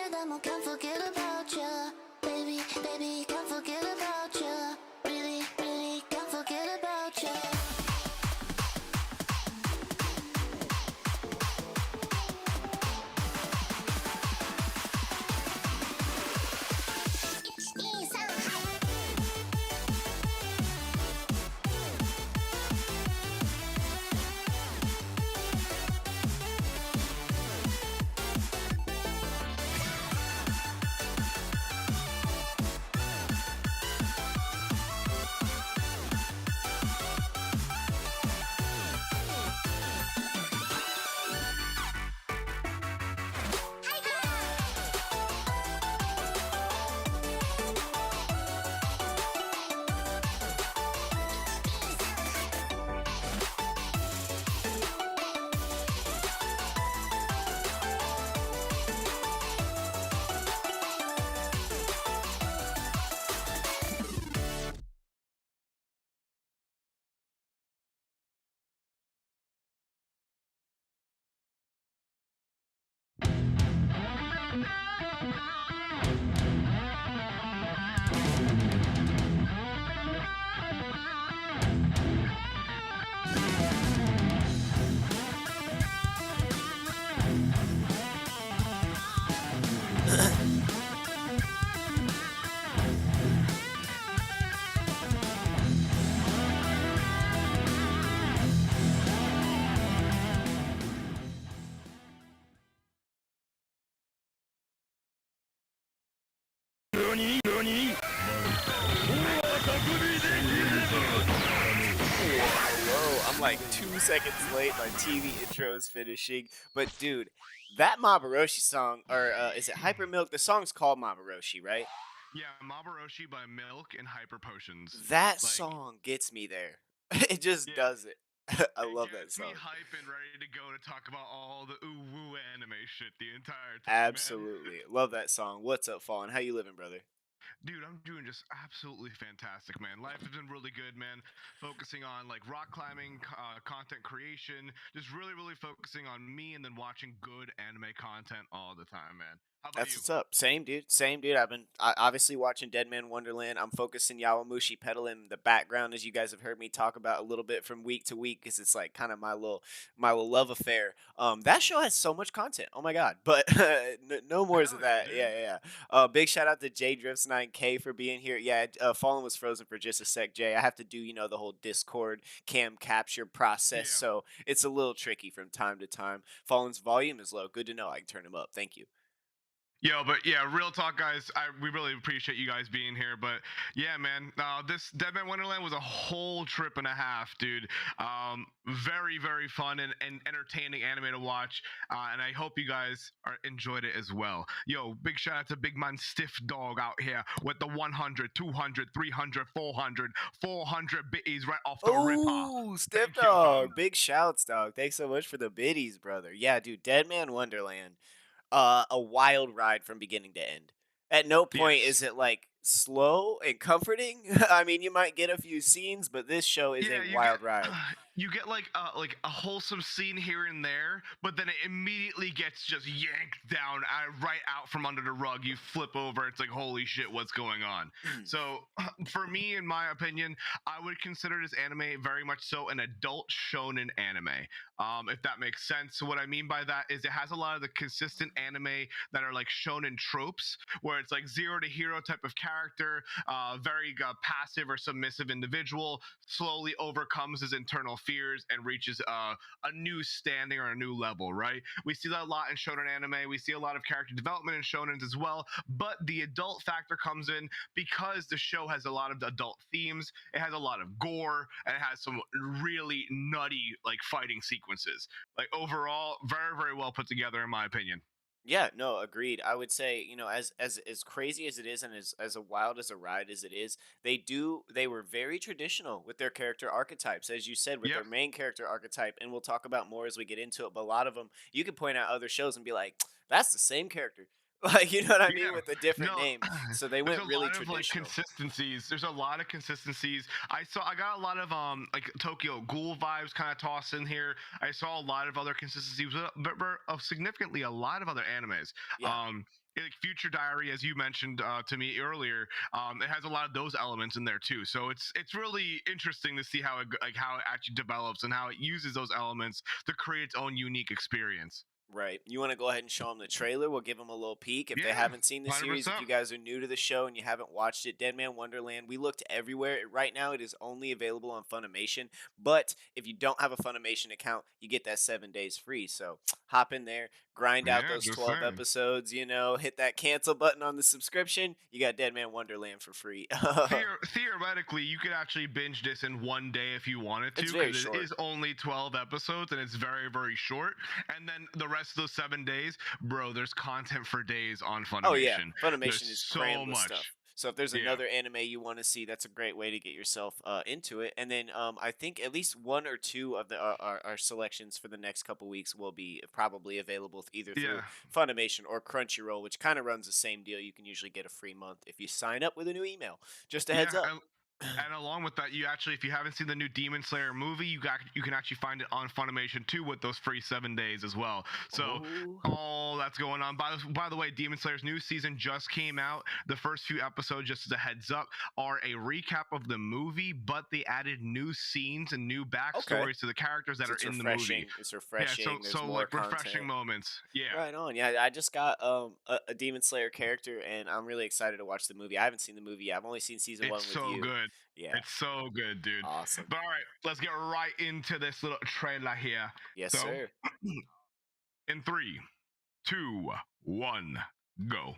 hear them, I can't forget about ya. Baby, baby, can't forget about ya. Really, really, can't forget about ya. Hello, I'm like 2 seconds late. My TV intro is finishing. But dude, that Mabaroshi song, or is it Hyper Milk? The song's called Mabaroshi, right? Yeah, Mabaroshi by Milk and Hyper Potions. That Like, song gets me there. It just yeah, does it. I it love that gets me song. hype and ready to go to talk about all the ooh woo anime shit the entire time, man. Absolutely. Love that song. What's up, Fallen? How you living, brother? Dude, I'm doing just absolutely fantastic, man. Life has been really good, man. Focusing on like rock climbing, content creation, just really, really focusing on me and then watching good anime content all the time, man. How about That's you? what's up. Same dude. Same dude. I've been obviously watching Deadman Wonderland. I'm focusing Yawamushi pedal in the background, as you guys have heard me talk about a little bit from week to week, because it's like kind of my little love affair. That show has so much content. Oh my god! But no more of Hell yeah, that. dude. Yeah, yeah. Yeah. Big shout out to J Drifts 9K for being here. Yeah, Fallen was frozen for just a sec. Jay, I have to do the whole Discord cam capture process, Yeah. so it's a little tricky from time to time. Fallen's volume is low. Good to know. I can turn him up. Thank you. Yo, but yeah, real talk, guys. We really appreciate you guys being here. But yeah, man, this Deadman Wonderland was a whole trip and a half, dude. Very, very fun and entertaining anime to watch. And I hope you guys enjoyed it as well. Yo, big shout out to Big Man Stiff Dog out here with the 100, 200, 300, 400, 400 bitties right off the ripper. Oh, Stiff Thank you, dog. Dog. Big shouts, dog. Thanks so much for the biddies, brother. Yeah, dude, Dead Man Wonderland. A wild ride from beginning to end. At no point Yes. is it like slow and comforting. I mean, you might get a few scenes, but this show is a Yeah, wild ride. you get like a wholesome scene here and there, but then it immediately gets just yanked down right out from under the rug. You flip over, it's like holy shit, what's going on? So for me, in my opinion, I would consider this anime very much so an adult shonen anime. If that makes sense. So what I mean by that is it has a lot of the consistent anime that are like shonen tropes, where it's like zero to hero type of character, very passive or submissive individual, slowly overcomes his internal fears and reaches a new standing or a new level, right? We see that a lot in shonen anime. We see a lot of character development in shonens as well, but the adult factor comes in because the show has a lot of adult themes. It has a lot of gore and it has some really nutty like fighting sequences. Like overall, very, very well put together in my opinion. Yeah, no, agreed. I would say, as crazy as it is and as a wild as a ride as it is, they were very traditional with their character archetypes, as you said, with Yeah. their main character archetype, and we'll talk about more as we get into it, but a lot of them you could point out other shows and be like, that's the same character. Like, you know what I mean, Yeah, with a different no, name. So they there's went a really lot of like traditional. consistencies. There's a lot of consistencies. I got a lot of like Tokyo Ghoul vibes kind of tossed in here. I saw a lot of other consistencies, but significantly a lot of other animes. Yeah. Um, like Future Diary, as you mentioned to me earlier, it has a lot of those elements in there too. So it's really interesting to see how how it actually develops and how it uses those elements to create its own unique experience. Right. You want to go ahead and show them the trailer? We'll give them a little peek. If they Yeah, haven't seen the hundred series, if percent. you guys are new to the show and you haven't watched it, Deadman Wonderland, we looked everywhere. Right now, it is only available on Funimation. But if you don't have a Funimation account, you get that 7 days free. So hop in there, grind out Yeah, those just 12 saying. episodes, hit that cancel button on the subscription. You got Deadman Wonderland for free. Theoretically, you could actually binge this in one day if you wanted It's to, very because it short. is only 12 episodes and it's very, very short. And then the rest of those 7 days, bro, there's content for days on Oh yeah, Funimation. There's Funimation is so crammed with stuff. much. So if there's Yeah. another anime you want to see, that's a great way to get yourself into it. And then I think at least one or two of our selections for the next couple weeks will be probably available either through Yeah. Funimation or Crunchyroll, which kind of runs the same deal. You can usually get a free month if you sign up with a new email. Just a heads Yeah. up. And along with that, you actually, if you haven't seen the new Demon Slayer movie, you can actually find it on Funimation too with those free 7 days as well. So Oh, all that's going on. By the way, Demon Slayer's new season just came out. The first few episodes, just as a heads up, are a recap of the movie, but they added new scenes and new okay. backstories to the characters that So are it's in the movie. refreshing. It's Yeah, so refreshing. There's so more like refreshing content. moments. Yeah, Right on. Yeah, I just got a Demon Slayer character, and I'm really excited to watch the movie. I haven't seen the movie yet. I've only seen season it's one with so you. good. Yeah, It's so good, dude. awesome. But all right, let's get right into this little trailer here. Yes, So, sir. in three, two, one, go.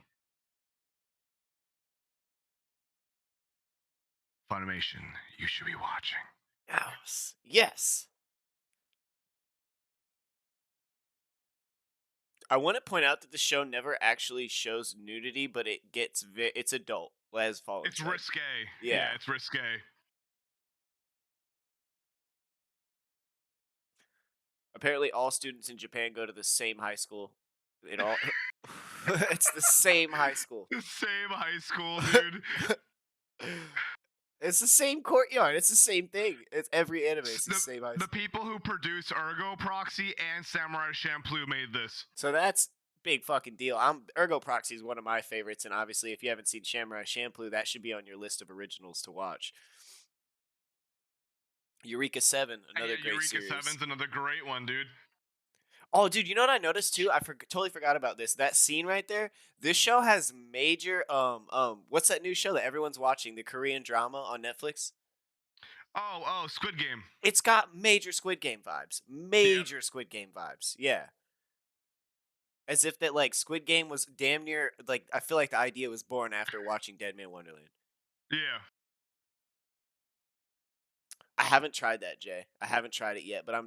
Funimation, you should be watching. Yes, yes. I want to point out that the show never actually shows nudity, but it's adult, as Fallen It's said. risque. Yeah. Yeah, it's risque. Apparently, all students in Japan go to the same high school. It all. It's the same high school. The same high school, dude. It's the same courtyard. It's the same thing. It's every anime. It's the The same high the school. people who produce Ergo Proxy and Samurai Champloo made this. So that's big fucking deal. Ergo Proxy is one of my favorites, and obviously, if you haven't seen Samurai Champloo, that should be on your list of originals to watch. Eureka Seven, And another yeah, great Eureka series. Seven's another great one, dude. Oh, dude, you know what I noticed too? Totally forgot about this. That scene right there. This show has major what's that new show that everyone's watching? The Korean drama on Netflix. Oh, Squid Game. It's got major Squid Game vibes. Yep. Major Squid Game vibes. Yeah. As if that like Squid Game was damn near like I feel like the idea was born after watching Deadman Wonderland. Yeah. I haven't tried that, Jay. I haven't tried it yet, but I'm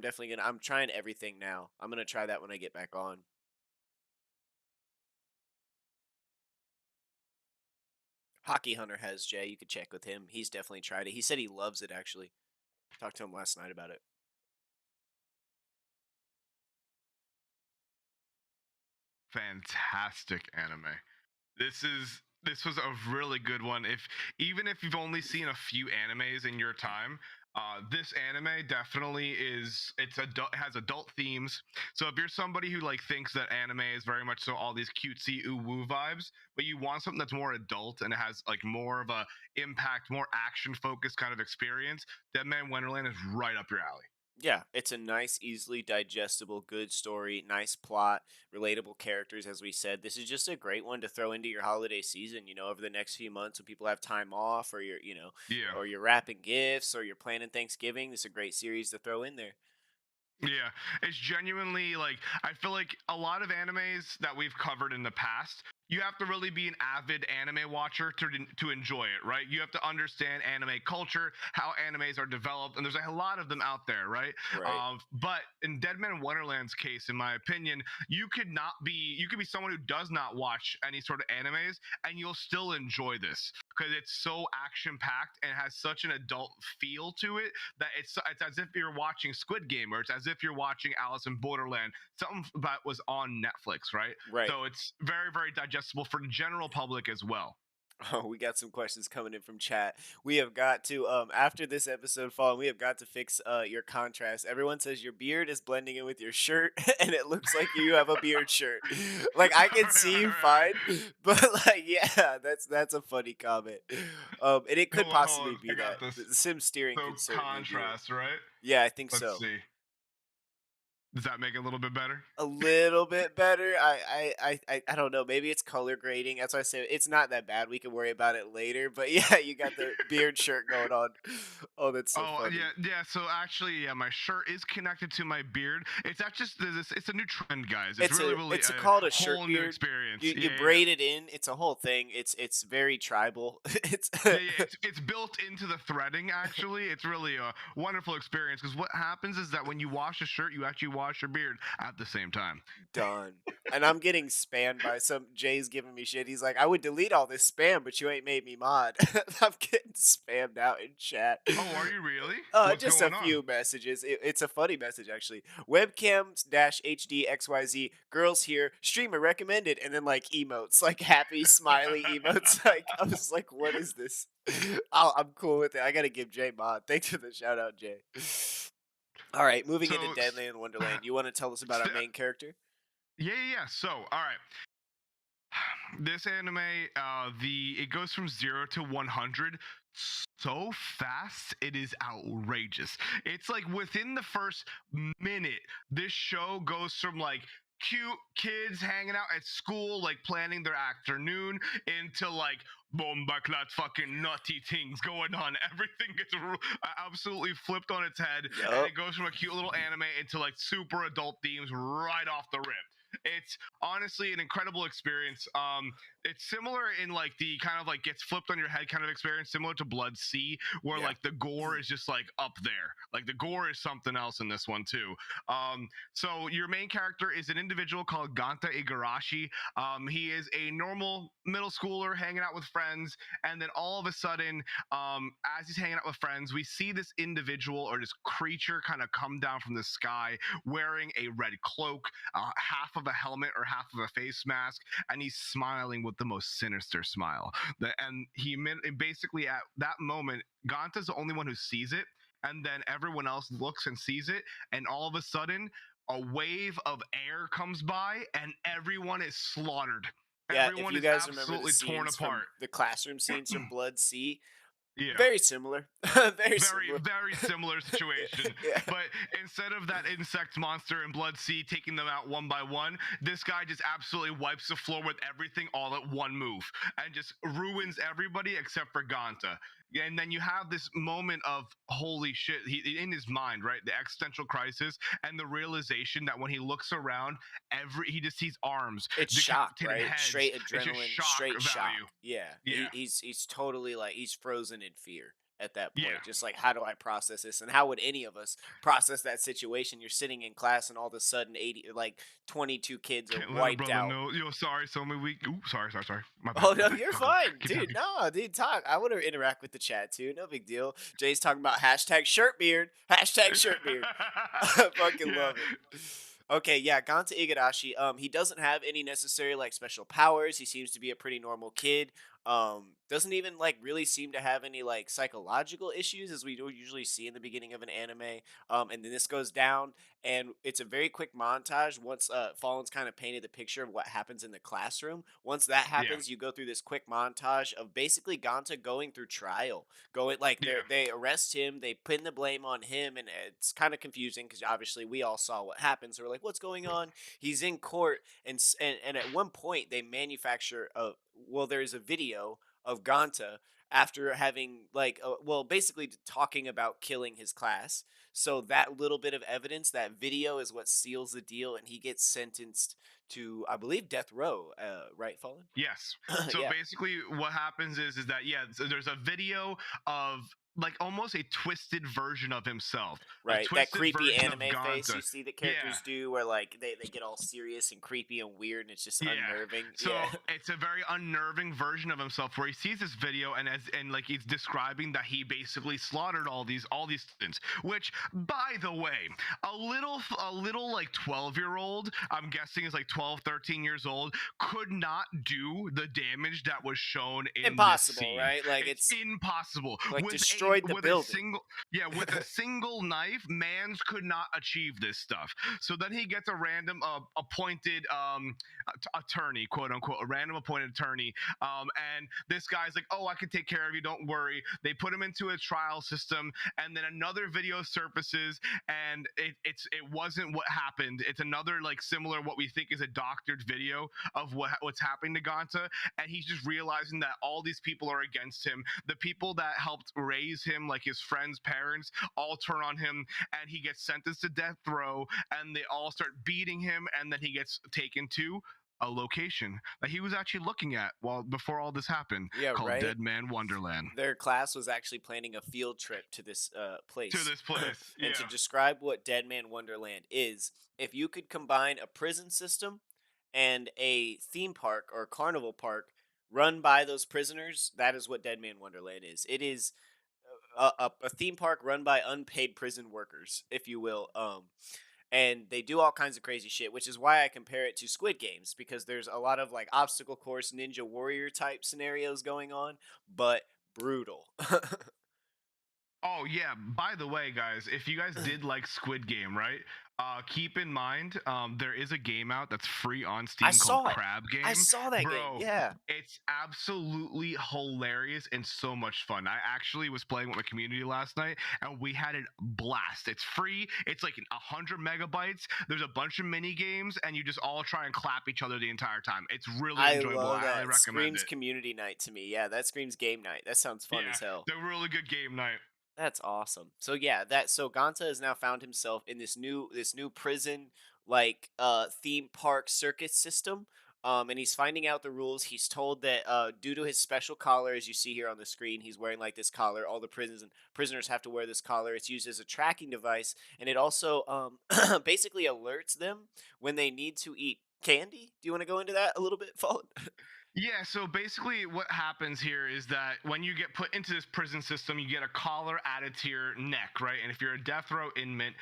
trying everything now. I'm gonna try that when I get back on. Hockey Hunter has Jay. You could check with him. He's definitely tried it. He said he loves it actually. Talked to him last night about it. Fantastic anime. This was a really good one. If even if you've only seen a few animes in your time, this anime definitely it's adult, it has adult themes. So if you're somebody who like thinks that anime is very much so all these cutesy ooh woo vibes, but you want something that's more adult and it has like more of a impact, more action focused kind of experience, Deadman Wonderland is right up your alley. Yeah, it's a nice, easily digestible, good story, nice plot, relatable characters, as we said. This is just a great one to throw into your holiday season, over the next few months when people have time off or Yeah. or you're wrapping gifts or you're planning Thanksgiving. This is a great series to throw in there. Yeah, it's genuinely like I feel like a lot of animes that we've covered in the past, you have to really be an avid anime watcher to enjoy it, right? You have to understand anime culture, how animes are developed, and there's a lot of them out there, right? Right. But in Deadman Wonderland's case, in my opinion, you could be someone who does not watch any sort of animes, and you'll still enjoy this because it's so action packed and has such an adult feel to it that it's as if you're watching Squid Game or it's as if you're watching Alice in Borderland, something that was on Netflix, right? Right. So it's very very digestible for the general public as well. Oh, we got some questions coming in from chat. We have got to after this episode fall, we have got to fix your contrast. Everyone says your beard is blending in with your shirt and it looks like you have a beard shirt. Like I can see you All right. fine, but like yeah, that's a funny comment. And it could Hold possibly on. be I got that. this. The sim steering So could certainly be it. contrast, right? Yeah, I think Let's so. see. Does that make it a little bit better? A little bit better. I don't know. Maybe it's color grading. That's why I say it's not that bad. We can worry about it later. But yeah, you got the beard shirt going on. Oh, that's so Oh funny. yeah. So actually, yeah, my shirt is connected to my beard. It's actually this. It's a new trend, guys. It's really It's a a called a shirt whole new beard. experience. You Yeah, yeah. braid it in. It's a whole thing. It's very tribal. It's Yeah. It's built into the threading. Actually, it's really a wonderful experience because what happens is that when you wash a shirt, you actually wash your beard at the same time. done. And I'm getting spammed by some Jay's giving me shit. He's like, I would delete all this spam, but you ain't made me mod. I'm getting spammed out in chat. Oh, are you really? What's Just a going on? few messages. It's a funny message actually. Webcams dash HD XYZ girls here streamer recommended, and then like emotes, like happy smiley emotes. Like I was like, what is this? I'm cool with it. I gotta give Jay mod. Thanks for the shout out, Jay. All right, moving into So, Deadland Wonderland. You want to tell us about our main character? yeah. So, all right. This anime, the it goes from 0 to 100 so fast. It is outrageous. It's like within the first minute, this show goes from like cute kids hanging out at school, like planning their afternoon, into like bomba clat fucking nutty things going on. Everything gets absolutely flipped on its head, and Yup. it goes from a cute little anime into like super adult themes right off the rip. It's honestly an incredible experience. It's similar in like the kind of like gets flipped on your head kind of experience, similar to Blood Sea, where Yeah. like the gore is just like up there. Like the gore is something else in this one too. So your main character is an individual called Ganta Igarashi. He is a normal middle schooler hanging out with friends, and then all of a sudden, as he's hanging out with friends, we see this individual or this creature kind of come down from the sky wearing a red cloak, half of a helmet or half of a face mask, and he's smiling with the most sinister smile. And basically at that moment, Ganta's the only one who sees it, and then everyone else looks and sees it, and all of a sudden, a wave of air comes by, and everyone is slaughtered. Yeah, if Everyone you is guys remember the absolutely torn scenes from apart. the classroom scenes from Blood Sea, Yeah. very similar. Very Very similar. very similar situation, Yeah. but instead of that insect monster in Blood Sea taking them out one by one, this guy just absolutely wipes the floor with everything all at one move and just ruins everybody except for Ganta. And then you have this moment of holy shit, he in his mind, right, the existential crisis and the realization that when he looks around, every he just sees arms, It's shock, decapitated right? heads. Straight It's just adrenaline, shock straight shock. value. Yeah. Yeah, He's totally like he's frozen in fear at that yeah. point. Just like how do I process this? And how would any of us process that situation? You're sitting in class and all of a sudden 80 like 22 kids are Can't let a wiped brother out. know. Yo, sorry, so many weak. Ooh, sorry. My bad, Oh my no, bad. you're Go. fine, Keep dude. talking. No, dude, talk. I want to interact with the chat too. No big deal. Jay's talking about hashtag shirt beard. Hashtag shirt beard. I fucking Yeah, love it. Okay, yeah, Ganta Igarashi. He doesn't have any necessary like special powers. He seems to be a pretty normal kid. Doesn't even like really seem to have any like psychological issues as we do usually see in the beginning of an anime. And then this goes down, and it's a very quick montage. Once Fallen's kind of painted the picture of what happens in the classroom. Once that yeah, happens, you go through this quick montage of basically Ganta going through trial, going like yeah, they arrest him, they pin the blame on him, and it's kind of confusing because obviously we all saw what happened. So we're like, what's going on? He's in court, and at one point they manufacture a well, there's a video of Ganta after having like well basically talking about killing his class. So that little bit of evidence, that video is what seals the deal, and he gets sentenced to I believe death row, right, Fallen? yes. So Yeah. basically, what happens is that yeah, so there's a video of like almost a twisted version of himself, a Right, that twisted creepy version of anime face Gonta. you see the Yeah, characters do where, like, they get all serious and creepy and weird, and it's just yeah. unnerving. So Yeah. it's a very unnerving version of himself where he sees this video and like he's describing that he basically slaughtered all these students. Which, by the way, a little like 12-year-old, I'm guessing is like 12, 13 years old, could not do the damage that was shown in this Impossible, scene. right? Like, It's it's impossible like, with destroyed the a building. single, yeah, with a single knife. Mans could not achieve this stuff. So then he gets a random appointed attorney, quote unquote, a random appointed attorney. And this guy's like, "Oh, I can take care of you. Don't worry." They put him into a trial system, and then another video surfaces, and it wasn't what happened. It's another like similar what we think is a doctored video of what's happening to Ganta, and he's just realizing that all these people are against him. The people that helped raise him, like his friends' parents, all turn on him, and he gets sentenced to death row, and they all start beating him, and then he gets taken to a location that he was actually looking at while before all this happened, Yeah, called right? Deadman Wonderland. Their class was actually planning a field trip to this To place. this place, And to yeah. describe what Deadman Wonderland is, if you could combine a prison system and a theme park or carnival park run by those prisoners, that is what Deadman Wonderland is. It is a theme park run by unpaid prison workers, if you will. And they do all kinds of crazy shit, which is why I compare it to Squid Games, because there's a lot of like obstacle course ninja warrior type scenarios going on, but brutal. Oh yeah. By the way, guys, if you guys did like Squid Game, right? Keep in mind, there is a game out that's free on I Steam called saw it. Crab I Game, saw that game. bro. Yeah. It's absolutely hilarious and so much fun. I actually was playing with my community last night, and we had a blast. It's free. It's like 100 megabytes. There's a bunch of mini games, and you just all try and clap each other the entire time. It's really I enjoyable. love I highly that. recommend Screams it. community night to me. Yeah, that screams game night. That sounds fun Yeah, as hell. they're really good game night. That's awesome. So yeah, that so Ganta has now found himself in this new prison like theme park circus system. And he's finding out the rules. He's told that due to his special collar, as you see here on the screen, he's wearing like this collar. All the prisoners have to wear this collar. It's used as a tracking device, and it also basically alerts them when they need to eat candy. Do you want to go into that a little bit, Fallen? Yeah, so basically what happens here is that when you get put into this prison system, you get a collar added to your neck, right? And if you're a death row inmate,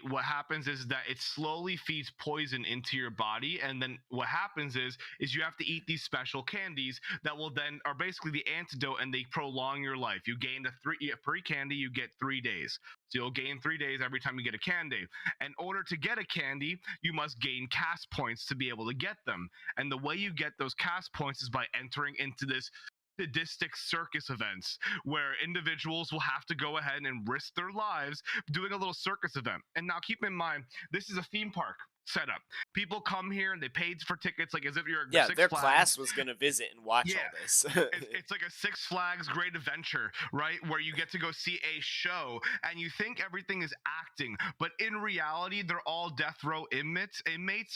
what happens is that it slowly feeds poison into your body, and then what happens is you have to eat these special candies that will then are basically the antidote, and they prolong your life. You gain free candy, you get 3 days. So you'll gain 3 days every time you get a candy. In order to get a candy, you must gain cast points to be able to get them. And the way you get those cast points is by entering into this sadistic circus events where individuals will have to go ahead and risk their lives doing a little circus event. And now keep in mind, this is a theme park setup. People come here and they paid for tickets like as if you're a Yeah, Six their Flags. class was gonna visit and watch Yeah, all this. it's like a Six Flags Great Adventure, right? Where you get to go see a show and you think everything is acting, but in reality, they're all death row inmates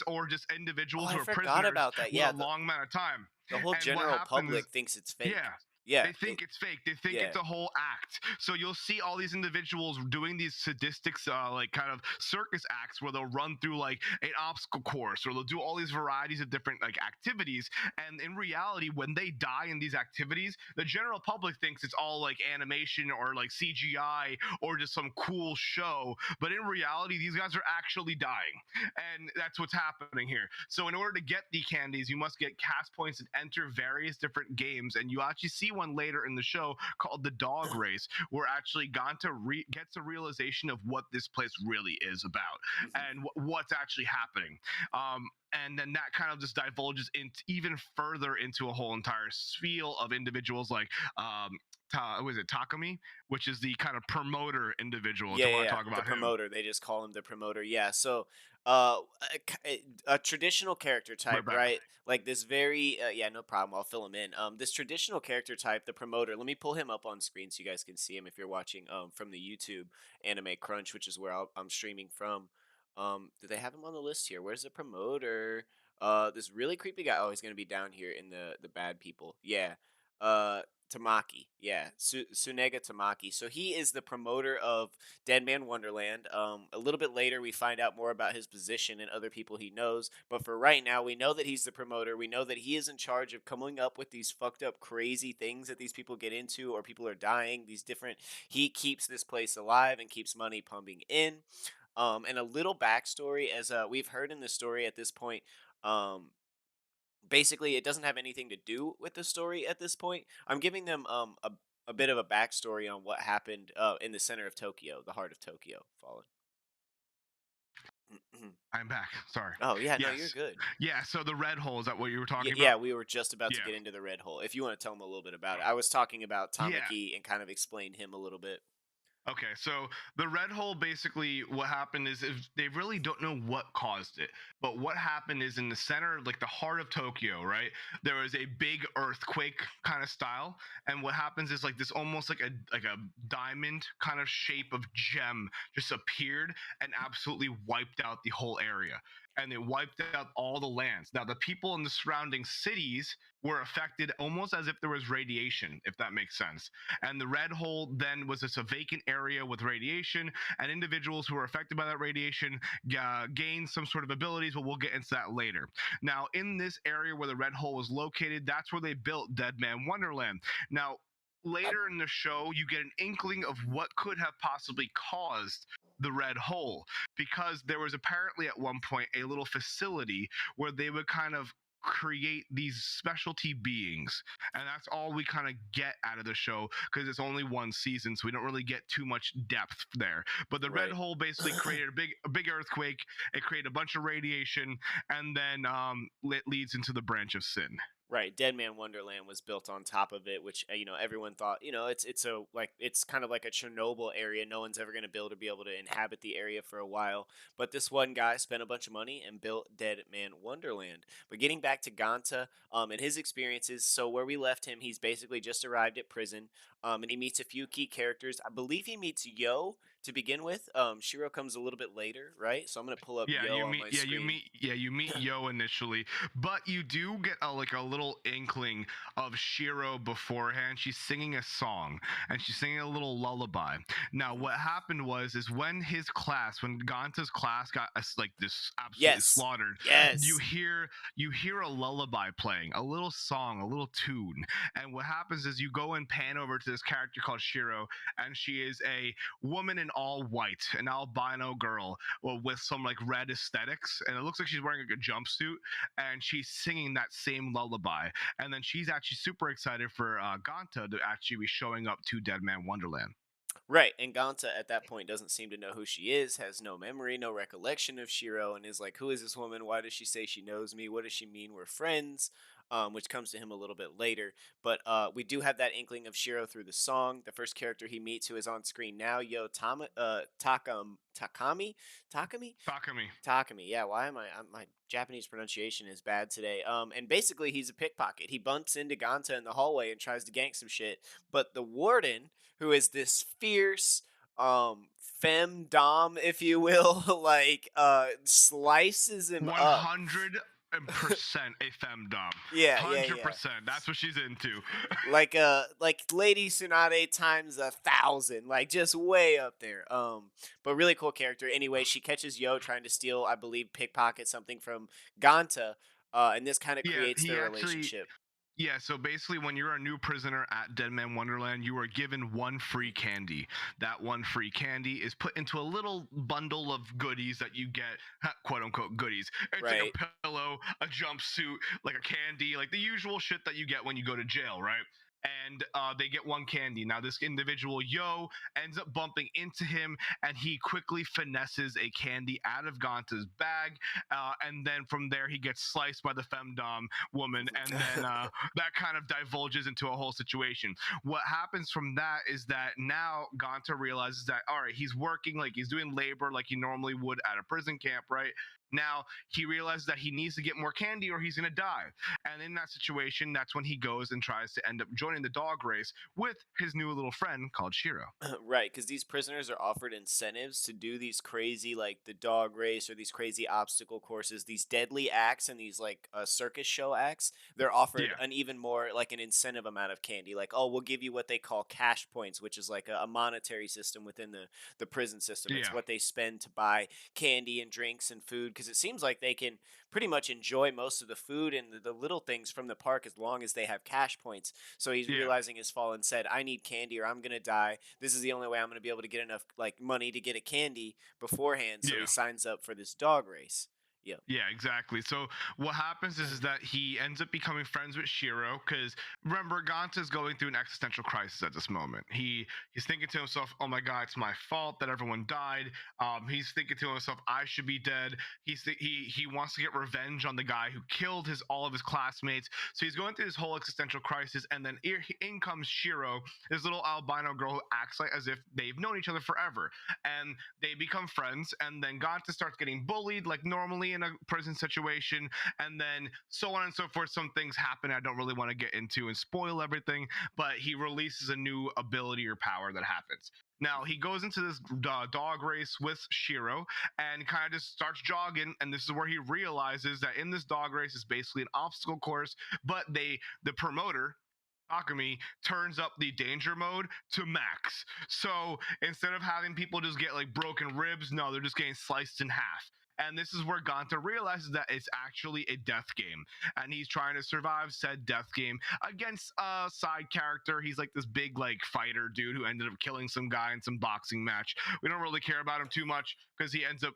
or just Oh, individuals I who are forgot prisoners about that. with Yeah, a long amount of time. the whole And what general happens is, public thinks it's fake. yeah, Yeah, they think it's fake. They think yeah. it's a whole act. So you'll see all these individuals doing these sadistic, like kind of circus acts where they'll run through like an obstacle course, or they'll do all these varieties of different like activities. And in reality, when they die in these activities, the general public thinks it's all like animation or like CGI or just some cool show. But in reality, these guys are actually dying, and that's what's happening here. So in order to get the candies, you must get cast points and enter various different games, and you actually see one later in the show called the dog race, where actually Ganta gets a realization of what this place really is about Mhm. and what's actually happening. And then that kind of just divulges into even further into a whole entire spiel of individuals like was it Takami, which is the kind of promoter individual. Yeah, Do you yeah, want to yeah. talk The about him? promoter. They just call him the promoter. Yeah. So, a traditional character type, Right back. right? Like this very, yeah, no problem. I'll fill him in. This traditional character type, the promoter. Let me pull him up on screen so you guys can see him if you're watching, from the YouTube Anime Crunch, which is where I'm streaming from. Do they have him on the list here? Where's the promoter? This really creepy guy. Oh, he's gonna be down here in the bad people. Yeah. Tamaki, yeah, Sunega Tamaki. So he is the promoter of Deadman Wonderland. A little bit later, we find out more about his position and other people he knows. But for right now, we know that he's the promoter. We know that he is in charge of coming up with these fucked up, crazy things that these people get into, or people are dying. These different. He keeps this place alive and keeps money pumping in. And a little backstory, as we've heard in the story at this point. Um, Basically, it doesn't have anything to do with the story at this point. I'm giving them a bit of a backstory on what happened in the center of Tokyo, the heart of Tokyo, fallen. I'm back. Sorry. Oh yeah, no, you're Yes. good. Yeah. So the red hole, is that what you were Yeah, talking yeah, about? we were just about to Yeah. get into the red hole. If you want to tell them a little bit about it, I was talking about Yeah. Tamaki and kind of explained him a little bit. Okay, so the red hole, basically what happened is, if they really don't know what caused it, but what happened is, in the center, like the heart of Tokyo, right? There was a big earthquake kind of style, and what happens is, like, this almost like a diamond kind of shape of gem just appeared and absolutely wiped out the whole area. And it wiped out all the lands. Now, the people in the surrounding cities were affected almost as if there was radiation, if that makes sense. And the red hole then was just a vacant area with radiation, and individuals who were affected by that radiation gained some sort of abilities, but we'll get into that later. Now, in this area where the red hole was located, that's where they built Deadman Wonderland. Now, later in the show, you get an inkling of what could have possibly caused the red hole, because there was apparently at one point a little facility where they would kind of create these specialty beings, and that's all we kind of get out of the show, because it's only one season, so we don't really get too much depth there. But the red Right. hole basically created a big earthquake. It created a bunch of radiation, and then it leads into the branch of sin. Right, Deadman Wonderland was built on top of it, which everyone thought it's a like it's kind of like a Chernobyl area. No one's ever going to build or be able to inhabit the area for a while. But this one guy spent a bunch of money and built Deadman Wonderland. But getting back to Ganta, and his experiences, so where we left him, he's basically just arrived at prison, and he meets a few key characters. I believe he meets Yo to begin with. Shiro comes a little bit later, right? So I'm gonna pull up Yeah, Yo on my screen. you meet Yo initially, but you do get a little inkling of Shiro beforehand. She's singing a song, and she's singing a little lullaby. Now, Mhm. what happened was, is when when Ganta's class got like this absolutely Yes, slaughtered, you yes. hear you hear a lullaby playing, a little song, a little tune. And what happens is, you go and pan over to this character called Shiro, and she is a woman in all white, an albino girl, well, with some like red aesthetics, and it looks like she's wearing like a jumpsuit, and she's singing that same lullaby. And then she's actually super excited for Ganta to actually be showing up to Deadman Wonderland. Right, and Ganta at that point doesn't seem to know who she is, has no memory, no recollection of Shiro, and is like, "Who is this woman? Why does she say she knows me? What does she mean we're friends?" Which comes to him a little bit later. But we do have that inkling of Shiro through the song. The first character he meets, who is on screen now, Takami, Takami. Takami, yeah. Why am my Japanese pronunciation is bad today. And basically he's a pickpocket. He bumps into Ganta in the hallway and tries to gank some shit. But the warden, who is this fierce femme dom, if you will, like slices him up. 100% a femdom. Yeah, yeah, yeah. 100%. That's what she's into. Like Lady Tsunade times 1,000, like just way up there. But really cool character. Anyway, she catches Yo trying to steal, I believe, pickpocket something from Ganta, and this kind of Yeah, creates he their actually relationship. Yeah, so basically, when you're a new prisoner at Deadman Wonderland, you are given one free candy. That one free candy is put into a little bundle of goodies that you get, quote unquote goodies. It's like Right. a pillow, a jumpsuit, like a candy, like the usual shit that you get when you go to jail, right? And they get one candy. Now, this individual, Yo, ends up bumping into him, and he quickly finesses a candy out of Ganta's bag. And then from there, he gets sliced by the femdom woman, and then that kind of divulges into a whole situation. What happens from that is that now Ganta realizes that, all right, he's working, like he's doing labor like he normally would at a prison camp, right? Now he realizes that he needs to get more candy or he's going to die. And in that situation, that's when he goes and tries to end up joining the dog race with his new little friend called Shiro. Right, because these prisoners are offered incentives to do these crazy, like the dog race or these crazy obstacle courses, these deadly acts and these like circus show acts. They're offered Yeah. an even more like an incentive amount of candy. Like, oh, we'll give you what they call cash points, which is like a monetary system within the prison system. It's Yeah. what they spend to buy candy and drinks and food because it seems like they can pretty much enjoy most of the food and the little things from the park as long as they have cash points. So he's Yeah. realizing his fall and said, I need candy or I'm gonna die. This is the only way I'm gonna be able to get enough like money to get a candy beforehand. So he Yeah. signs up for this dog race. Yep. Yeah, exactly. So what happens is that he ends up becoming friends with Shiro because remember, Ganta is going through an existential crisis at this moment. He's thinking to himself, "Oh my God, it's my fault that everyone died." He's thinking to himself, "I should be dead." He wants to get revenge on the guy who killed his all of his classmates. So he's going through this whole existential crisis, and then in comes Shiro, this little albino girl who acts like as if they've known each other forever, and they become friends. And then Ganta starts getting bullied like normally in a prison situation, and then so on and so forth. Some things happen I don't really want to get into and spoil everything, but he releases a new ability or power that happens. Now he goes into this dog race with Shiro and kind of just starts jogging, and this is where he realizes that in this dog race is basically an obstacle course, but the promoter Akami turns up the danger mode to max. So instead of having people just get like broken ribs, no, they're just getting sliced in half. And this is where Ganta realizes that it's actually a death game. And he's trying to survive said death game against a side character. He's like this big, like, fighter dude who ended up killing some guy in some boxing match. We don't really care about him too much because he ends up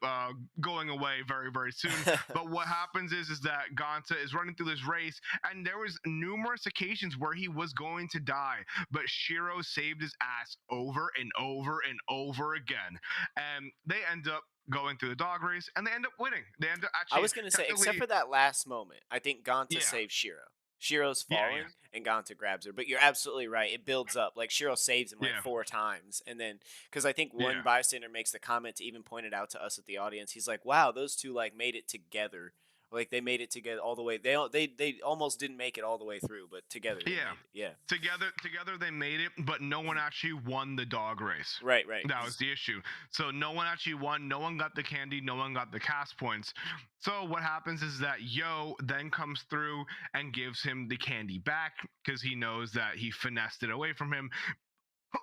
going away very, very soon. But what happens is that Ganta is running through this race, and there was numerous occasions where he was going to die, but Shiro saved his ass over and over and over again. And they end up going through the dog race, and they end up winning. They end up I actually was gonna say, except technically, for that last moment, I think Ganta yeah, saves Shiro. Shiro's yeah, yeah, falling and Ganta grabs her, but you're absolutely right. It builds up. Like Shiro saves him like yeah, four times, and then because I think one yeah. bystander makes the comment to even point it out to us at the audience. He's like, "Wow, those two like made it together. Like they made it together all the way. They almost didn't make it all the way through, but together they Yeah. made it. Yeah, Together they made it, but no one actually won the dog race. right, right. That was the issue. So no one actually won. No one got the candy. No one got the cast points. So what happens is that Yo then comes through and gives him the candy back because he knows that he finessed it away from him.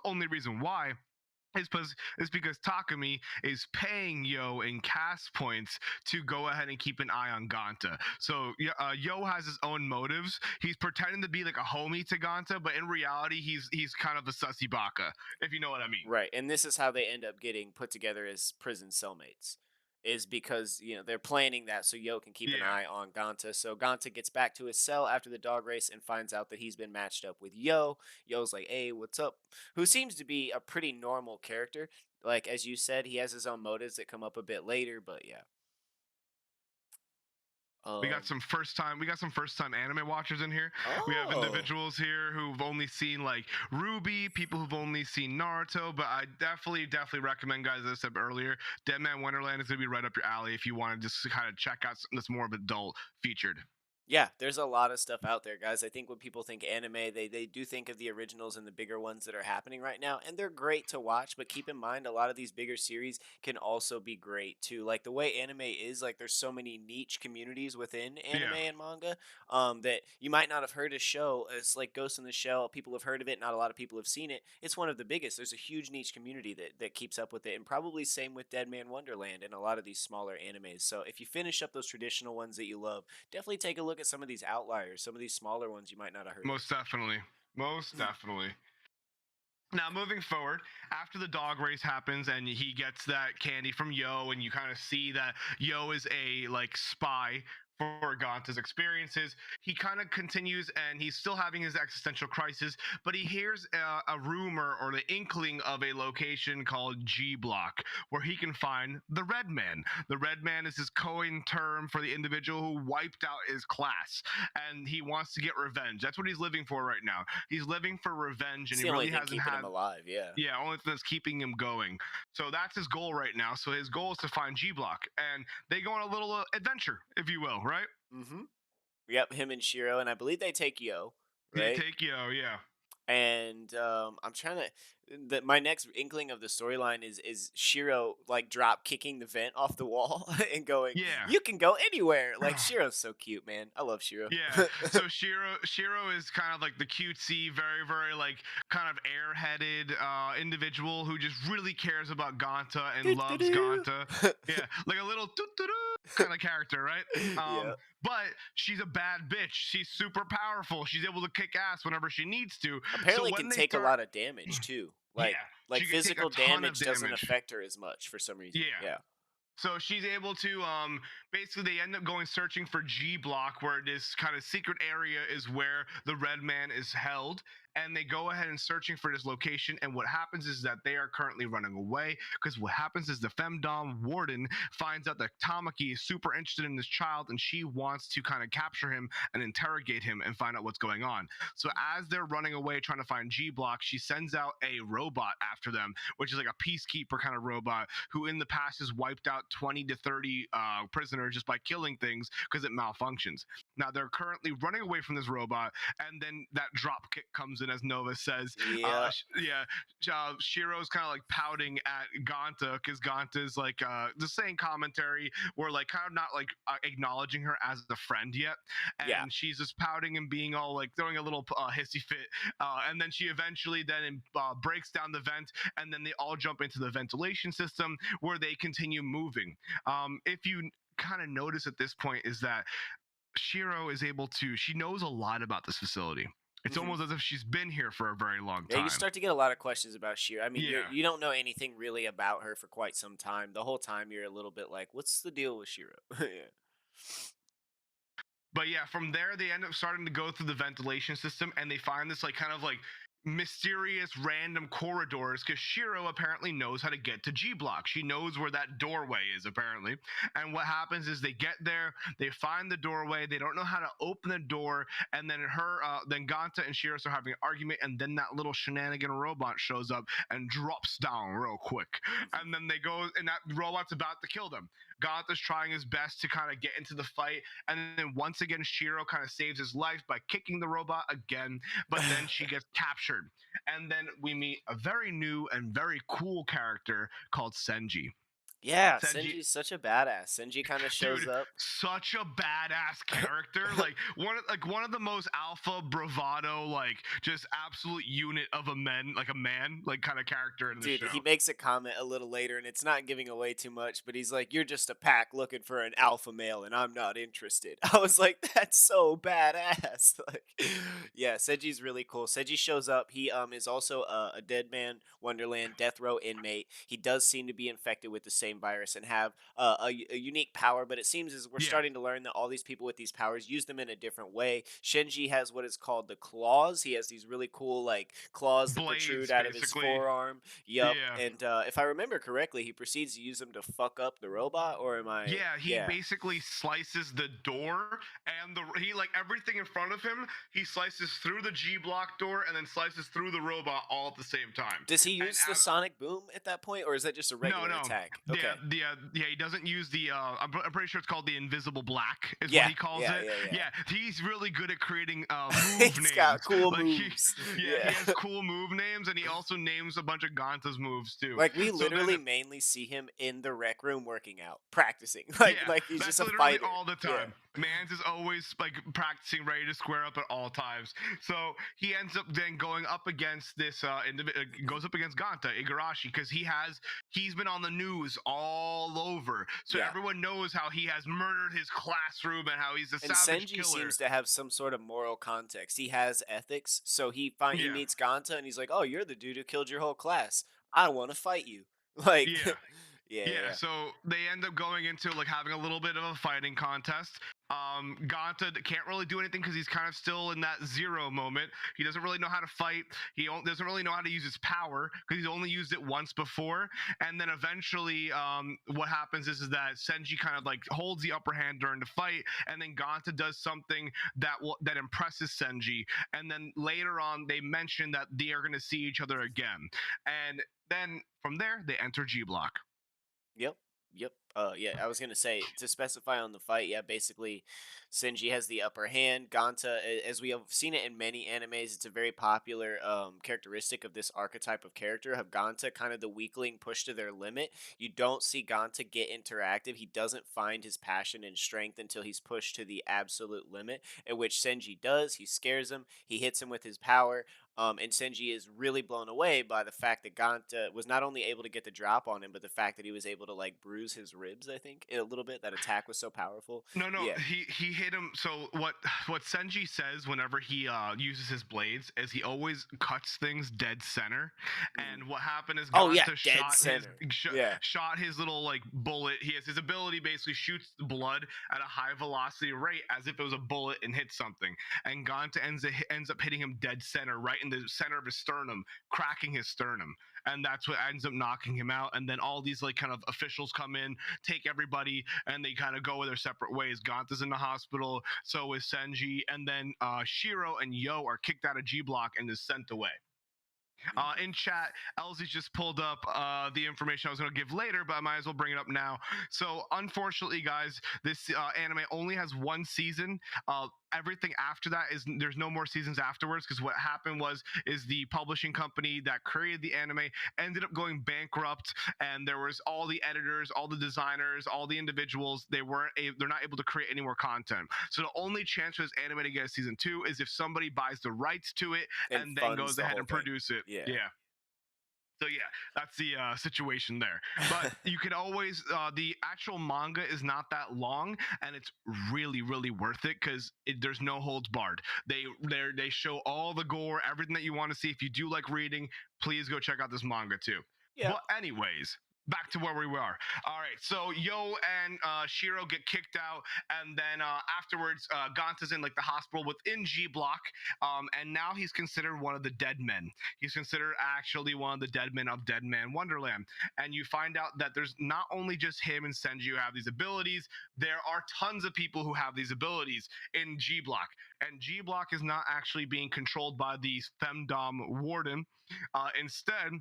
Only reason why is because Takumi is paying Yo in cast points to go ahead and keep an eye on Ganta. So Yo has his own motives. He's pretending to be like a homie to Ganta, but in reality, he's kind of a sussy baka, if you know what I mean. Right, and this is how they end up getting put together as prison cellmates, is because they're planning that so Yo can keep an Yeah. eye on Ganta. So Ganta gets back to his cell after the dog race and finds out that he's been matched up with Yo. Yo's like, "Hey, what's up?" Who seems to be a pretty normal character. Like as you said, he has his own motives that come up a bit later, but yeah. We got Um. some first time anime watchers in here. We have Oh. individuals here who've only seen like Ruby, people who've only seen Naruto, but I definitely recommend, guys, as I said earlier, Deadman Wonderland is gonna be right up your alley if you want to just kind of check out something that's more of adult featured. Yeah, there's a lot of stuff out there, guys. I think when people think anime, they do think of the originals and the bigger ones that are happening right now, and they're great to watch. But keep in mind, a lot of these bigger series can also be great too. Like the way anime is, like there's so many niche communities within anime Yeah. and manga, that you might not have heard a show. It's like Ghost in the Shell. People have heard of it. Not a lot of people have seen it. It's one of the biggest. There's a huge niche community that keeps up with it, and probably same with Deadman Wonderland and a lot of these smaller animes. So if you finish up those traditional ones that you love, definitely take a look at some of these outliers, some of these smaller ones you might not have heard of. Most definitely. Most definitely. Now, moving forward, after the dog race happens and he gets that candy from Yo, and you kind of see that Yo is a like spy for Ganta's experiences. He kind of continues and he's still having his existential crisis, but he hears a rumor or the inkling of a location called G Block where he can find the Red Man. The Red Man is his coin term for the individual who wiped out his class, and he wants to get revenge. That's what he's living for right now. He's living for revenge, It's and the he only really thing hasn't keeping had. him alive. Yeah. Yeah, only thing that's keeping him going. So that's his goal right now. So his goal is to find G Block, and they go on a little adventure, if you will, right? Mm-hmm. Yep. Him and Shiro, and I believe they take Yo. They Right. take Yo, yeah. And I'm trying to. My next inkling of the storyline is Shiro like drop kicking the vent off the wall and going, Yeah. "You can go anywhere." Like Shiro's so cute, man. I love Shiro. Yeah. So Shiro is kind of like the cutesy, very, very like kind of airheaded individual who just really cares about Ganta and loves Doo-doo-doo. Ganta. Yeah, like a little kind of character, right? Yeah. But she's a bad bitch. She's super powerful. She's able to kick ass whenever she needs to. So Apparently can when they take a start, lot of damage too. yeah, Like she can take a physical ton of damage doesn't damage. affect her as much for some reason. Yeah. Yeah. So she's able to basically they end up going searching for G Block where this kind of secret area is where the Red Man is held, and they go ahead and searching for this location, and what happens is that they are currently running away because what happens is the femdom warden finds out that Tamaki is super interested in this child and she wants to kind of capture him and interrogate him and find out what's going on. So as they're running away trying to find G Block, she sends out a robot after them, which is like a peacekeeper kind of robot who in the past has wiped out 20 to 30 prisoners just by killing things because it malfunctions. Now they're currently running away from this robot, and then that drop kick comes in, as Nova says. Yeah. Shiro's kind of like pouting at Ganta because Ganta's like just saying commentary or like kind of not like acknowledging her as a friend yet, Yeah. and she's just pouting and being all like throwing a little hissy fit, and then she eventually then breaks down the vent, and then they all jump into the ventilation system where they continue moving. If you kind of notice at this point is that Shiro is able to, she knows a lot about this facility. It's Mhm. almost as if she's been here for a very long Yeah, you time. start to get a lot of questions about Shiro. I mean, Yeah. you don't know anything really about her for quite some time. The whole time you're a little bit like, what's the deal with Shiro? Yeah. But yeah, from there they end up starting to go through the ventilation system and they find this like kind of like mysterious random corridors because Shiro apparently knows how to get to G Block. She knows where that doorway is apparently. And what happens is they get there, they find the doorway, they don't know how to open the door, and then then Ganta and Shiro are having an argument, and then that little shenanigan robot shows up and drops down real quick. Mhm. And then they go, and that robot's about to kill them. Ganta's trying his best to kind of get into the fight, and then once again Shiro kind of saves his life by kicking the robot again, but then she gets captured. And then we meet a very new and very cool character called Senji. Yeah, Senji, Senji's such a badass. Senji kind of shows dude, up. such a badass character. One of the most alpha bravado, like just absolute unit of a man, like kind of character in the Dude, show. he makes a comment a little later, and it's not giving away too much, but he's like, "You're just a pack looking for an alpha male, and I'm not interested." I was like, "That's so badass!" Like, yeah, Senji's really cool. Senji shows up. He is also a Deadman Wonderland death row inmate. He does seem to be infected with the same virus and have a unique power, but it seems as we're Yeah, starting to learn that all these people with these powers use them in a different way. Shinji has what is called the claws. He has these really cool like claws that protrude blades out of his basically. forearm. Yup, Yeah. and if I remember correctly, he proceeds to use them to fuck up the robot, or am I? Yeah, he Yeah. basically slices the door and he like everything in front of him, he slices through the G block door and then slices through the robot all at the same time. Does he And use the sonic boom at that point, or is that just a no, regular no. attack? Yeah, Okay. he doesn't use the I'm pretty sure it's called the invisible black is what Yeah, he calls yeah, it. yeah, yeah. Yeah, he's really good at creating move He's got names. cool Like moves. he Yeah. has cool move names and he also names a bunch of Ganta's moves too. Like we So then literally mainly see him in the rec room working out, practicing. Like yeah, like he's just that's a literally fighter. all the Yeah. time. Mans is always like practicing, ready to square up at all times. So he ends up then going up against this goes up against Ganta Igarashi because he's been on the news all over. So Yeah. everyone knows how he has murdered his classroom and how he's a And savage Senji killer. seems to have some sort of moral context. He has ethics, so he Yeah, meets Ganta and he's like, "Oh, you're the dude who killed your whole class. I want to fight you." Like, yeah. Yeah, Yeah, yeah. so they end up going into like having a little bit of a fighting contest. Ganta can't really do anything because he's kind of still in that zero moment. He doesn't really know how to fight. Doesn't really know how to use his power because he's only used it once before. And then eventually, what happens is that Senji kind of like holds the upper hand during the fight, and then Ganta does something that impresses Senji. And then later on, they mention that they are going to see each other again. And then from there, they enter G Block. Yep. Yep. Yeah, I was gonna say to specify on the fight. Yeah, basically, Sinji has the upper hand. Ganta, as we have seen it in many animes, it's a very popular characteristic of this archetype of character. Have Ganta kind of the weakling pushed to their limit. You don't see Ganta get interactive. He doesn't find his passion and strength until he's pushed to the absolute limit, at which Senji does. He scares him. He hits him with his power. And Senji is really blown away by the fact that Ganta was not only able to get the drop on him, but the fact that he was able to like bruise his ribs. I think a little bit. That attack was so powerful. No, no, Yeah. he hit him. So what Senji says whenever he uses his blades is he always cuts things dead center. Mhm. And what happened is Oh yeah, Ganta dead center. Yeah. shot his little like bullet. He has his ability basically shoots the blood at a high velocity rate as if it was a bullet and hits something. And Ganta ends up hitting him dead center, right in the center of his sternum, cracking his sternum. And that's what ends up knocking him out. And then all these like kind of officials come in, take everybody, and they kind of go their separate ways. Ganta's in the hospital, so is Senji, and then Shiro and Yo are kicked out of G Block and is sent away. Mhm. In chat, Elsie just pulled up the information I was going to give later, but I might as well bring it up now. So, unfortunately, guys, this anime only has one season. Everything after that is there's no more seasons afterwards because what happened was is the publishing company that created the anime ended up going bankrupt, and there was all the editors, all the designers, all the individuals they're not able to create any more content. So the only chance for this anime to get a season 2 is if somebody buys the rights to it And and then funds goes the ahead whole and thing. produce it. Yeah. Yeah. So yeah, that's the situation there. But you can always the actual manga is not that long, and it's really really worth it because there's no holds barred. They show all the gore, everything that you want to see. If you do like reading, please go check out this manga too. Yeah. But anyways, back to where we were. All right, so Yo and Shiro get kicked out, and then afterwards, Ganta's in like the hospital within G Block, and now he's considered one of the dead men. He's considered actually one of the dead men of Deadman Wonderland. And you find out that there's not only just him and Senji who have these abilities, there are tons of people who have these abilities in G Block. And G Block is not actually being controlled by the femdom warden. Instead,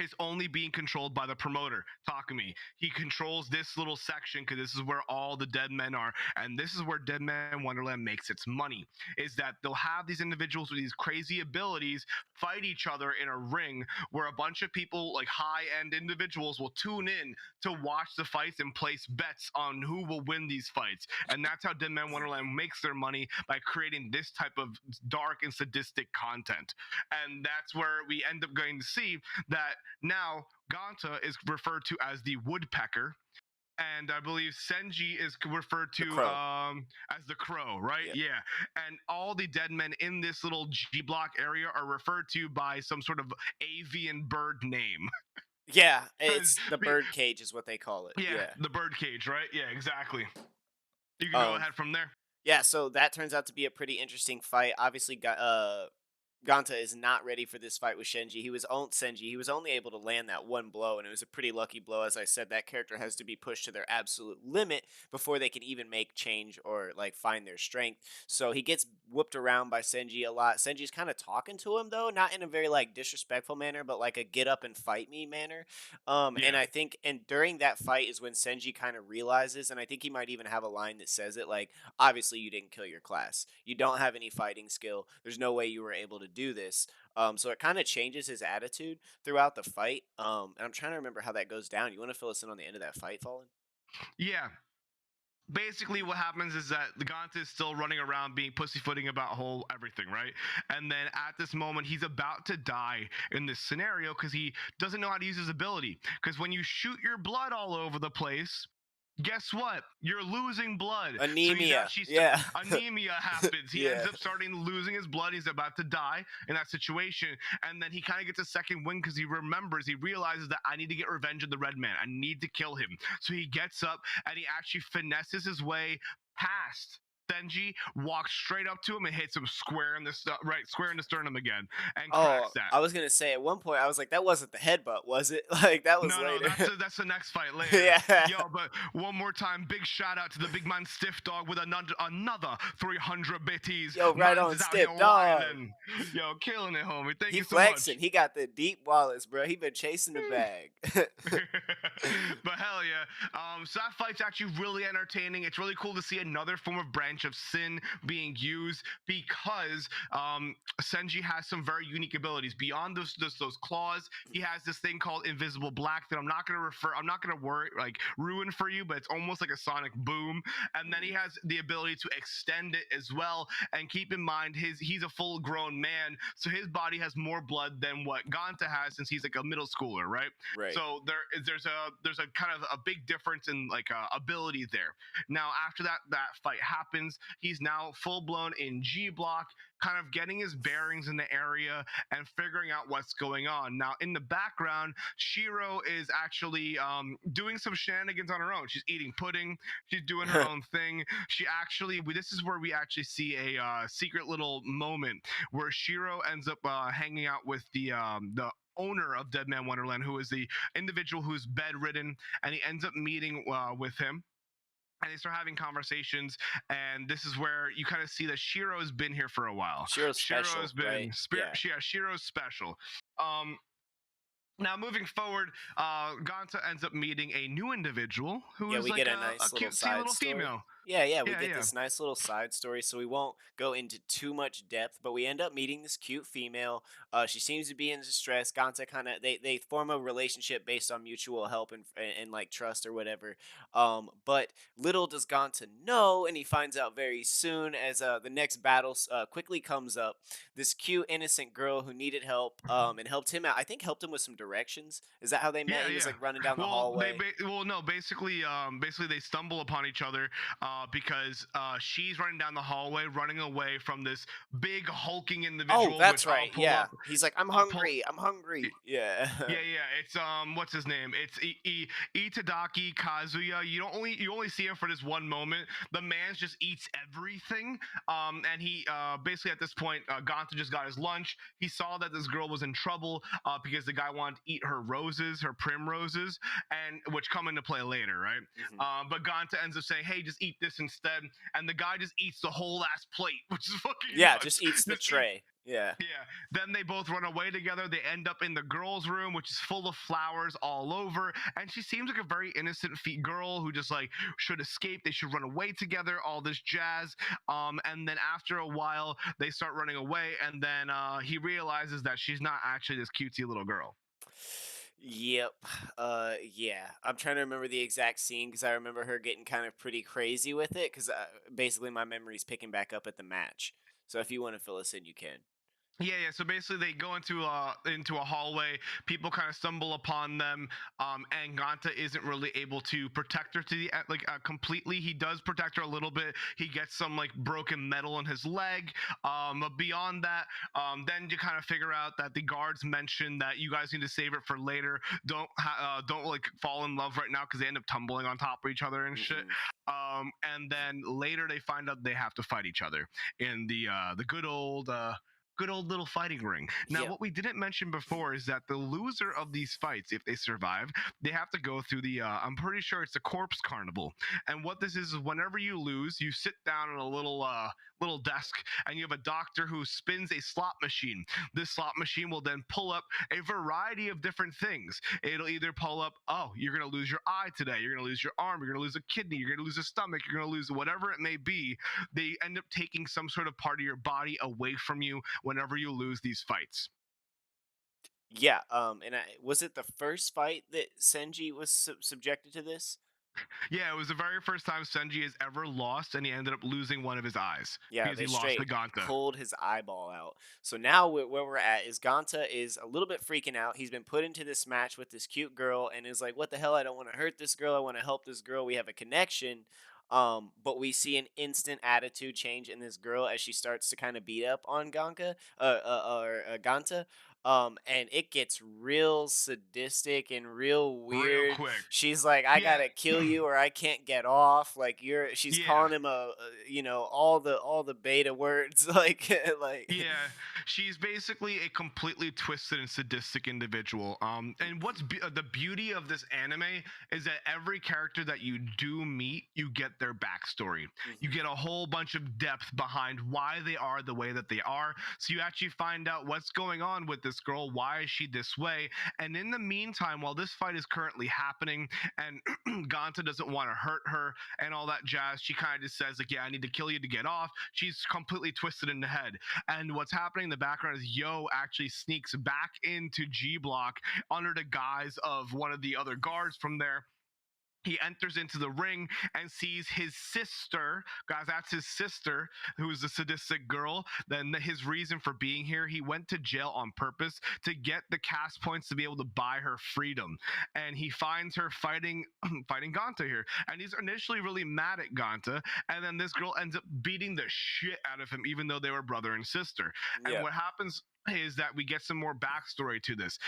is only being controlled by the promoter, Takumi. He controls this little section because this is where all the dead men are, and this is where Deadman Wonderland makes its money. Is that they'll have these individuals with these crazy abilities fight each other in a ring where a bunch of people, like high-end individuals, will tune in to watch the fights and place bets on who will win these fights. And that's how Deadman Wonderland makes their money by creating this type of dark and sadistic content. And that's where we end up going to see that now, Ganta is referred to as the woodpecker, and I believe Senji is referred The to crow. as the crow, right? Yeah. Yeah. And all the dead men in this little G Block area are referred to by some sort of avian bird name. Yeah. Because, It's the bird cage is what they call it. yeah, Yeah. the bird cage, right? Yeah, exactly. You can go Um. ahead from there. Yeah. So that turns out to be a pretty interesting fight. Obviously, Ganta is not ready for this fight with Shenji. Senji. He was only able to land that one blow, and it was a pretty lucky blow. As I said, that character has to be pushed to their absolute limit before they can even make change or like find their strength. So he gets whooped around by Senji a lot. Senji's kind of talking to him though, not in a very like disrespectful manner, but like a get up and fight me manner. And Yeah. I think, and during that fight is when Senji kind of realizes, and I think he might even have a line that says it like, obviously you didn't kill your class. You don't have any fighting skill. There's no way you were able to do this. So it kind of changes his attitude throughout the fight. And I'm trying to remember how that goes down. You want to fill us in on the end of that fight, Fallen? Yeah. Basically what happens is that the Gaunt is still running around being pussyfooting about whole everything, right? And then at this moment he's about to die in this scenario because he doesn't know how to use his ability. Because when you shoot your blood all over the place, guess what? You're losing blood. So he's Anemia. actually Yeah. anemia happens. He ends Yeah. up starting losing his blood. He's about to die in that situation, and then he kind of gets a second win because he realizes that I need to get revenge on the Red Man. I need to kill him. So he gets up and he actually finesses his way past Senji, walks straight up to him and hits him square in the square in the sternum again, and Oh, cracks that. I was gonna say at one point I was like, that wasn't the headbutt, was it? Like that was No, later. that's the next fight later. Yeah. Yo, but one more time, big shout out to the big man Stiff Dog with another 300 bitties. Yo, right Mans on is out here Stiff Dog. wilding. Yo, killing it, homie. Thank He you so much. flexing. He got the deep wallets, bro. He been chasing the bag. But hell yeah. So that fight's actually really entertaining. It's really cool to see another form of branch of sin being used because Senji has some very unique abilities. Beyond those claws, he has this thing called Invisible Black that I'm not gonna worry like ruin for you, but it's almost like a sonic boom. And then he Mhm. has the ability to extend it as well. And keep in mind he's a full grown man, so his body has more blood than what Ganta has since he's like a middle schooler, right? Right. So there's a kind of a big difference in like ability there. Now after that fight happens, he's now full blown in G block, kind of getting his bearings in the area and figuring out what's going on. Now in the background, Shiro is actually doing some shenanigans on her own. She's eating pudding. She's doing her own thing. This is where we actually see a secret little moment where Shiro ends up hanging out with the owner of Deadman Wonderland, who is the individual who's bedridden, and he ends up meeting with him. And they start having conversations, and this is where you kind of see that Shiro's been here for a while. Shiro's special, Shiro's been right? spirit. Yeah. Yeah, Shiro's special. Um, Now, moving forward, Ganta ends up meeting a new individual who Yeah, is we like get a a nice little cutesy side little story. female. Yeah, yeah, we Yeah, get yeah. this nice little side story, so we won't go into too much depth, but we end up meeting this cute female. She seems to be in distress. Ganta kind of they form a relationship based on mutual help and like trust or whatever. But little does Ganta know, and he finds out very soon as the next battle quickly comes up. This cute innocent girl who needed help and helped him out. I think helped him with some directions. Is that how they met? Yeah, He was yeah. like running down the Well, hallway. well no, basically they stumble upon each other because she's running down the hallway, running away from this big hulking Oh, individual, which that's right. Yeah. He's like, "I'm I'll pull. hungry. I'm hungry." Yeah. Yeah, yeah. It's what's his name? It's Itadaki Kazuya. You only see him for this one moment. The man just eats everything. And he basically at this point, Ganta just got his lunch. He saw that this girl was in trouble because the guy wanted to eat her roses, her primroses, and which come into play later, right? Mhm. But Ganta ends up saying, "Hey, just eat this instead," and the guy just eats the whole ass plate, which is fucking Yeah, nuts. just eats the Just eats tray. Yeah. yeah. Then they both run away together. They end up in the girl's room, which is full of flowers all over. And she seems like a very innocent girl who just like should escape. They should run away together. All this jazz. And then after a while, they start running away. And then he realizes that she's not actually this cutesy little girl. Yep. Yeah. I'm trying to remember the exact scene because I remember her getting kind of pretty crazy with it because basically my memory's picking back up at the match. So if you want to fill us in, you can. Yeah, yeah. So basically, they go into a hallway. People kind of stumble upon them, and Ganta isn't really able to protect her to the completely. He does protect her a little bit. He gets some like broken metal in his leg. But beyond that, then you kind of figure out that the guards mention that you guys need to save it for later. Don't like fall in love right now because they end up tumbling on top of each other and shit. Hmm. And then later they find out they have to fight each other in the good old little fighting ring. Now, Yep. what we didn't mention before is that the loser of these fights, if they survive, they have to go through I'm pretty sure it's the corpse carnival. And what this is whenever you lose, you sit down on a little desk, and you have a doctor who spins a slot machine. This slot machine will then pull up a variety of different things. It'll either pull up, oh, you're gonna lose your eye today, you're gonna lose your arm, you're gonna lose a kidney, you're gonna lose a stomach, you're gonna lose whatever it may be. They end up taking some sort of part of your body away from you whenever you lose these fights. Yeah. Was it the first fight that Senji was subjected to this? Yeah, it was the very first time Senji has ever lost, and he ended up losing one of his eyes Yeah, because they he lost to straight Ganta. pulled his eyeball out. So now where we're at is Ganta is a little bit freaking out. He's been put into this match with this cute girl and is like, "What the hell? I don't want to hurt this girl. I want to help this girl. We have a connection." But we see an instant attitude change in this girl as she starts to kind of beat up on Ganta. And it gets real sadistic and real Real weird. quick. She's like, "I Yeah. gotta kill you, or I can't get off." Like she's Yeah. calling him all the beta words, like. Yeah, she's basically a completely twisted and sadistic individual. And what's the beauty of this anime is that every character that you do meet, you get their backstory. You Mhm. get a whole bunch of depth behind why they are the way that they are. So you actually find out what's going on with this girl. Why is she this way? And in the meantime, while this fight is currently happening, and Ganta doesn't want to hurt her and all that jazz, she kind of just says like, "Yeah, I need to kill you to get off." She's completely twisted in the head. And what's happening in the background is Yo actually sneaks back into G Block under the guise of one of the other guards from there. He enters into the ring and sees his sister. Guys, that's his sister, who's a sadistic girl. Then his reason for being here, he went to jail on purpose to get the cast points to be able to buy her freedom. And he finds her fighting fighting Ganta here. And he's initially really mad at Ganta. And then this girl ends up beating the shit out of him, even though they were brother and sister. And Yeah. what happens is that we get some more backstory to this.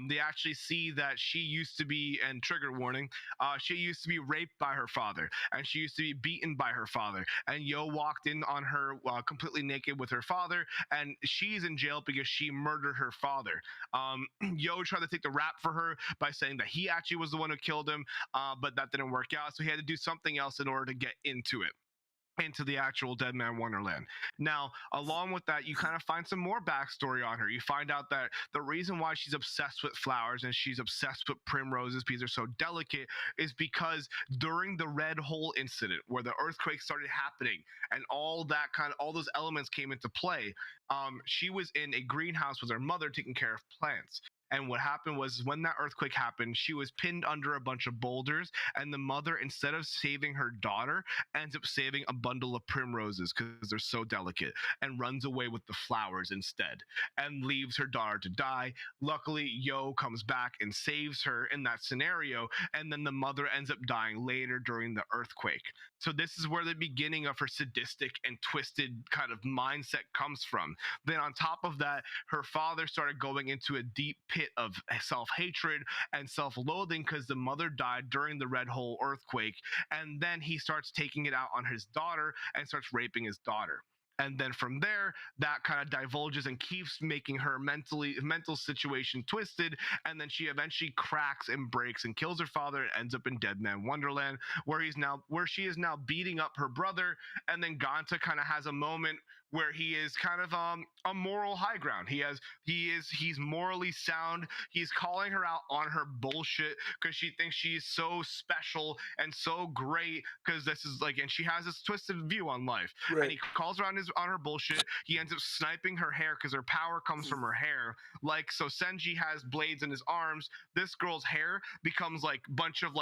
They actually see that she used to be, and trigger warning, she used to be raped by her father, and she used to be beaten by her father. And Yo walked in on her completely naked with her father, and she's in jail because she murdered her father. Yo tried to take the rap for her by saying that he actually was the one who killed him, but that didn't work out. So he had to do something else in order to get into it, into the actual Deadman Wonderland. Now, along with that, you kind of find some more backstory on her. You find out that the reason why she's obsessed with flowers and she's obsessed with primroses because they're so delicate is because during the Red Hole incident, where the earthquake started happening and all those elements came into play, she was in a greenhouse with her mother taking care of plants. And what happened was when that earthquake happened, she was pinned under a bunch of boulders, and the mother, instead of saving her daughter, ends up saving a bundle of primroses because they're so delicate, and runs away with the flowers instead and leaves her daughter to die. Luckily, Yo comes back and saves her in that scenario, and then the mother ends up dying later during the earthquake. So this is where the beginning of her sadistic and twisted kind of mindset comes from. Then on top of that, her father started going into a deep pit of self-hatred and self-loathing because the mother died during the Red Hole earthquake, and then he starts taking it out on his daughter and starts raping his daughter. And then from there, that kind of divulges and keeps making her mental situation twisted. And then she eventually cracks and breaks and kills her father and ends up in Deadman Wonderland, where she is now beating up her brother. And then Ganta kind of has a moment where he is kind of a moral high ground. He's morally sound. He's calling her out on her bullshit because she thinks she's so special and so great because this is like, and she has this twisted view on life. And Right. he calls her on her bullshit. He ends up sniping her hair because her power comes from her hair. Like, so Senji has blades in his arms. This girl's hair becomes like bunch of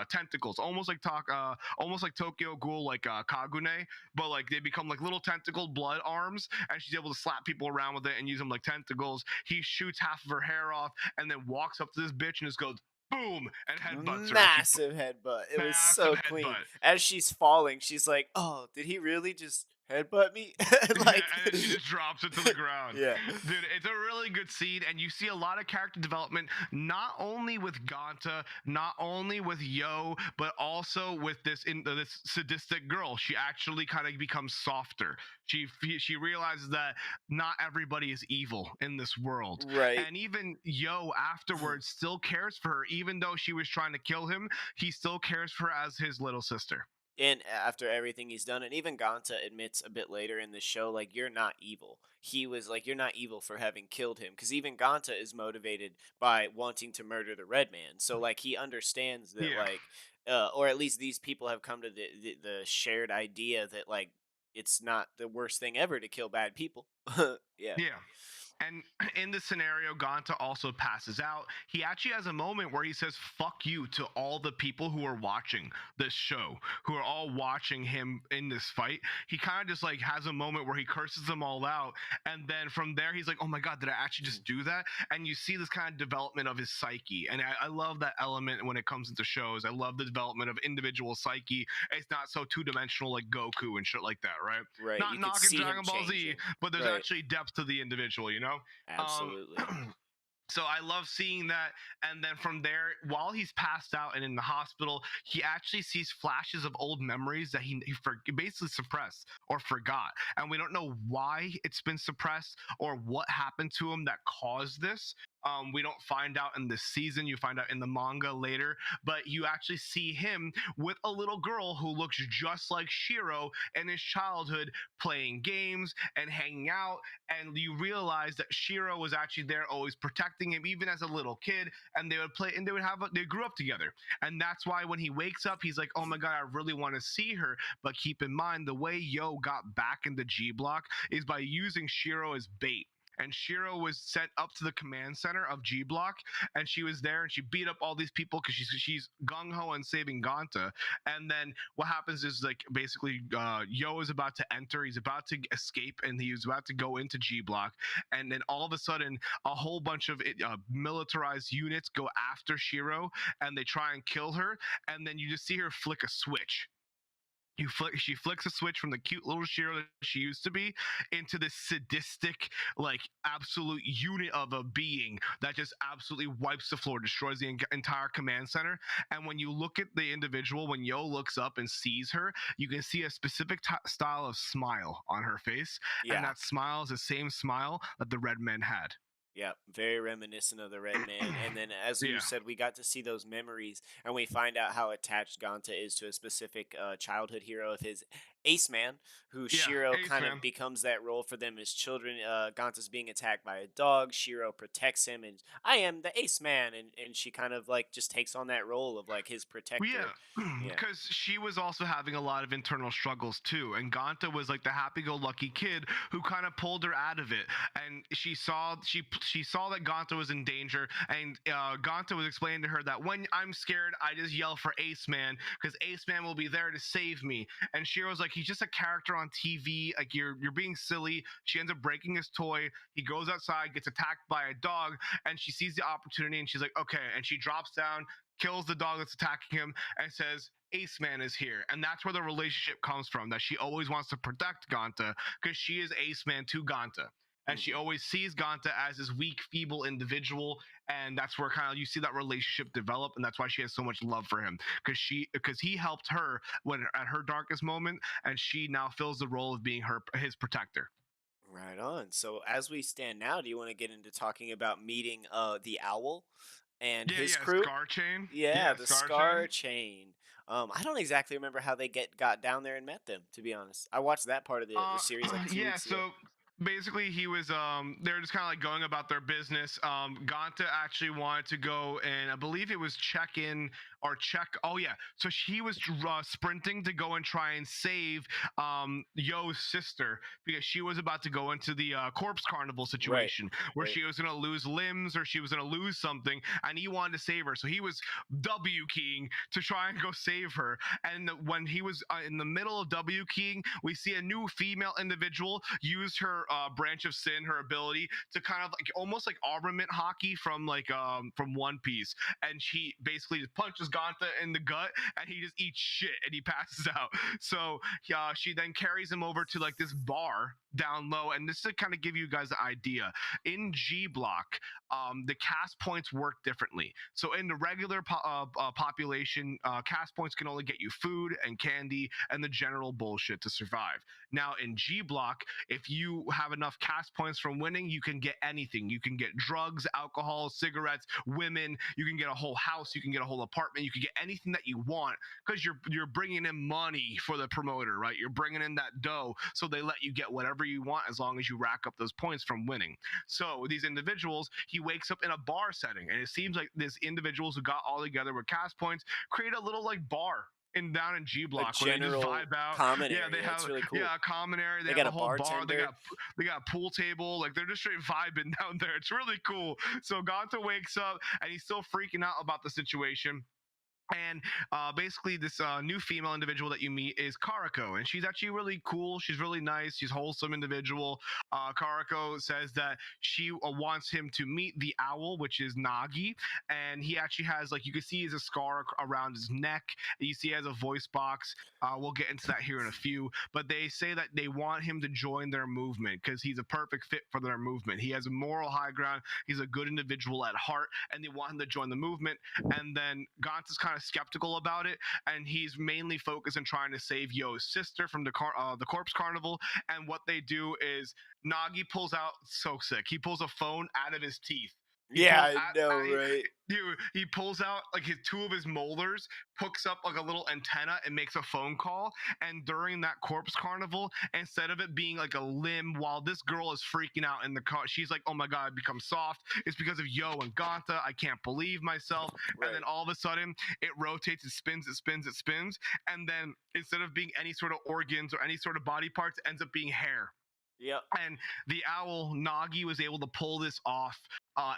tentacles, almost like Tokyo Ghoul, like Kagune, but like they become like little tentacled blood arms, and she's able to slap people around with it and use them like tentacles. He shoots half of her hair off and then walks up to this bitch and just goes boom and headbutts her, and she Massive headbutt. It was massive so clean. headbutt. As she's falling, she's like, "Oh, did he really just headbutt me?" Yeah, Like, and then she just drops it to the ground. yeah. Dude, it's a really good scene, and you see a lot of character development, not only with Ganta, not only with Yo, but also with this sadistic girl. She actually kind of becomes softer. She realizes that not everybody is evil in this world, Right. and even Yo afterwards still cares for her, even though she was trying to kill him. He still cares for her as his little sister. And after everything he's done, and even Ganta admits a bit later in the show, like, "You're not evil." He was like, "You're not evil for having killed him," because even Ganta is motivated by wanting to murder the Red Man. So like he understands that, Yeah. like, or at least these people have come to the shared idea that, like, it's not the worst thing ever to kill bad people. Yeah. Yeah. And in this scenario, Ganta also passes out. He actually has a moment where he says, fuck you to all the people who are watching this show, who are all watching him in this fight. He kind of just like has a moment where he curses them all out. And then from there, he's like, oh my God, did I actually just do that? And you see this kind of development of his psyche. And I love that element when it comes into shows. I love the development of individual psyche. It's not so two dimensional like Goku and shit like that, right? Right. Not You could knocking see him Dragon Ball Z, changing. but there's Right. actually depth to the individual, you know? Um, Absolutely. so I love seeing that. And then from there, while he's passed out and in the hospital, he actually sees flashes of old memories that basically suppressed or forgot. And we don't know why it's been suppressed or what happened to him that caused this. We don't find out in this season. You find out in the manga later, but you actually see him with a little girl who looks just like Shiro in his childhood, playing games and hanging out. And you realize that Shiro was actually there, always protecting him, even as a little kid. And they would play, and they grew up together. And that's why when he wakes up, he's like, "Oh my God, I really want to see her." But keep in mind, the way Yo got back into G Block is by using Shiro as bait. And Shiro was sent up to the command center of G Block, and she was there, and she beat up all these people because she's gung ho on saving Ganta. And then what happens is like basically Yo is about to enter, he's about to escape, and he was about to go into G Block, and then all of a sudden a whole bunch of militarized units go after Shiro, and they try and kill her, and then you just see her flick a switch. She flicks a switch from the cute little Shiro that she used to be into this sadistic, like absolute unit of a being that just absolutely wipes the floor, destroys the entire command center. And when you look at the individual, when Yo looks up and sees her, you can see a specific style of smile on her face, and Yeah. that smile is the same smile that the Red Men had. Yeah, very reminiscent of the Red Man. And then, as you Yeah, said, we got to see those memories, and we find out how attached Ganta is to a specific childhood hero of his, Ace Man, who yeah, Shiro Ace kind of Man. becomes that role for them as children. Ganta's being attacked by a dog. Shiro protects him, and I am the Ace Man, and she kind of like just takes on that role of like his Well, protector. yeah, Yeah, because she was also having a lot of internal struggles too, and Ganta was like the happy-go-lucky kid who kind of pulled her out of it. And she saw that Ganta was in danger, and Ganta was explaining to her that when I'm scared, I just yell for Ace Man because Ace Man will be there to save me. And Shiro's like, he's just a character on TV. Like you're being silly. She ends up breaking his toy. He goes outside, gets attacked by a dog, and she sees the opportunity, and she's like, okay. And she drops down, kills the dog that's attacking him, and says, Ace Man is here. And that's where the relationship comes from, that she always wants to protect Ganta because she is Ace Man to Ganta. And she hmm, always sees Ganta as this weak, feeble individual. And that's where kind of you see that relationship develop. And that's why she has so much love for him. Because he helped her when at her darkest moment, and she now fills the role of being his protector. right on. So, as we stand now, do you want to get into talking about meeting the Owl and Yeah, his yeah, crew? Scar Chain. Yeah, Yeah, the Scar Scar Chain. Chain. I don't exactly remember how they got down there and met them. To be honest, I watched that part of the Uh, series like two yeah. weeks ago. So basically, he was they're just kind of like going about their business. Ganta actually wanted to go, and I believe it was check in or check. Oh yeah. So he was sprinting to go and try and save Yo's sister because she was about to go into the corpse carnival Right, situation where right. she was gonna lose limbs or she was gonna lose something, and he wanted to save her. So he was W keying to try and go save her. And when he was in the middle of W keying, we see a new female individual use her branch of sin, her ability to kind of like almost like armament hockey from One Piece, and she basically just punches Ganta in the gut, and he just eats shit and he passes out. So she then carries him over to like this bar down low, and this to kind of give you guys an idea. In G Block, the cast points work differently. So in the regular population, cast points can only get you food and candy and the general bullshit to survive. Now in G Block, if you have enough cast points from winning, you can get anything. You can get drugs, alcohol, cigarettes, women. You can get a whole house. You can get a whole apartment. You can get anything that you want because you're bringing in money for the promoter, right? You're bringing in that dough, so they let you get whatever you want as long as you rack up those points from winning. So these individuals, he wakes up in a bar setting, and it seems like these individuals who got all together with cast points create a little like bar in down in G A Block where they just general vibe out. common Yeah, they area. It's have really cool. yeah a common area. They They have got a a whole bar. They bartender. got a pool table. Like they're just straight vibing down there. It's really cool. So Gonta wakes up and he's still freaking out about the situation. And basically, this new female individual that you meet is Karako, and she's actually really cool. She's really nice. She's a wholesome individual. Karako says that she wants him to meet the owl, which is Nagi, and he actually has like you can see he has a scar around his neck. You see he has a voice box. We'll get into that here in a few, but they say that they want him to join their movement because he's a perfect fit for their movement. He has a moral high ground. He's a good individual at heart, and they want him to join the movement. And then Gantz is kind of skeptical about it, and he's mainly focused on trying to save Yo's sister from the corpse carnival. And what they do is Nagi pulls out so sick. He pulls a phone out of his teeth. He Yeah, pulls I know, right? he pulls out like his two of his molars, hooks up like a little antenna, and makes a phone call. And during that corpse carnival, instead of it being like a limb, while this girl is freaking out in the car, she's like, "Oh my god, I become soft. It's because of Yo and Ganta. I can't believe myself." Right. And then all of a sudden, it rotates, it spins, it spins, it spins, and then instead of being any sort of organs or any sort of body parts, it ends up being hair. Yep. And the owl Nagi was able to pull this off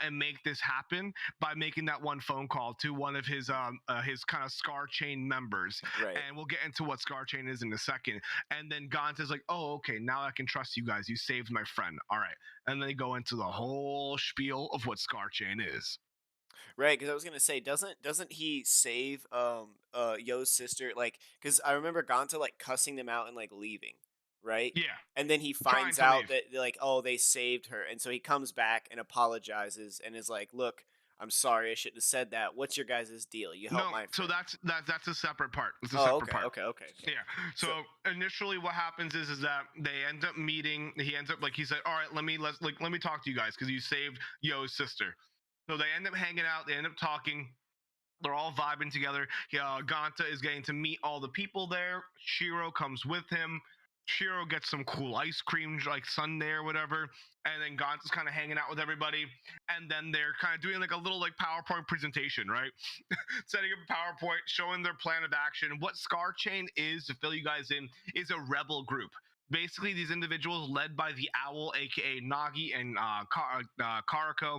and make this happen by making that one phone call to one of his kind of Scar Chain members. Right. And we'll get into what Scar Chain is in a second. And then Gaunt is like, "Oh, okay, now I can trust you guys. You saved my friend. All right." And then they go into the whole spiel of what Scar Chain is. Right, because I was gonna say, doesn't he save Yo's sister? Like, because I remember Gonta like cussing them out and like leaving, right? Yeah, And then he trying finds to out leave. that like, oh, they saved her, and so he comes back and apologizes and is like, "Look, I'm sorry, I shouldn't have said that. What's your guys' deal? You helped No, my so friend." that's a separate part. It's a Oh, separate okay, part. okay, okay. Yeah. So, So initially, what happens is that they end up meeting. He ends up like he said, "All right, let me talk to you guys because you saved Yo's sister." So they end up hanging out. They end up talking. They're all vibing together. Ganta is getting to meet all the people there. Shiro comes with him. Shiro gets some cool ice cream, like sundae or whatever. And then Ganta's kind of hanging out with everybody. And then they're kind of doing like a little like PowerPoint presentation, right? Setting up a PowerPoint, showing their plan of action. What Scar Chain is, to fill you guys in, is a rebel group. Basically, these individuals led by the Owl, aka Nagi and Karako,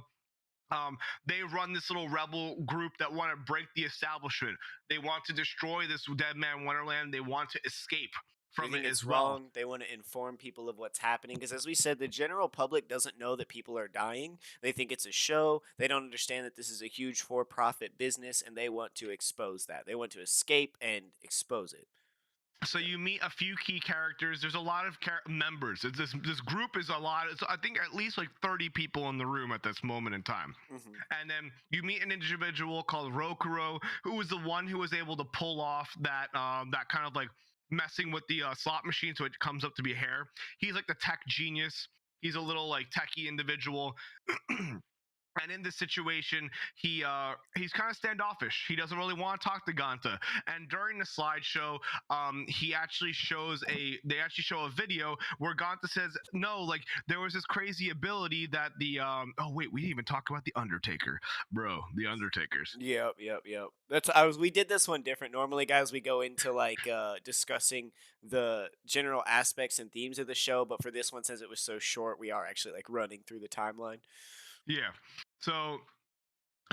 they run this little rebel group that want to break the establishment. They want to destroy this Deadman Wonderland. They want to escape they from it think it's as well. wrong. They want to inform people of what's happening because, as we said, the general public doesn't know that people are dying. They think it's a show. They don't understand that this is a huge for-profit business, and they want to expose that. They want to escape and expose it. So you meet a few key characters. There's a lot of members. This group is a lot. It's, I think at least like 30 people in the room at this moment in time. Mm-hmm. And then you meet an individual called Rokuro, who was the one who was able to pull off that kind of like messing with the slot machine so it comes up to be hair. He's like the tech genius. He's a little like techie individual. And in this situation, he's kind of standoffish. He doesn't really want to talk to Ganta. And during the slideshow, he actually they actually show a video where Ganta says, "No, like there was this crazy ability that the oh wait, we didn't even talk about the Undertaker, bro. The Undertakers. Yep. We did this one different. Normally, guys, we go into like discussing the general aspects and themes of the show, but for this one, since it was so short, we are actually like running through the timeline. Yeah. So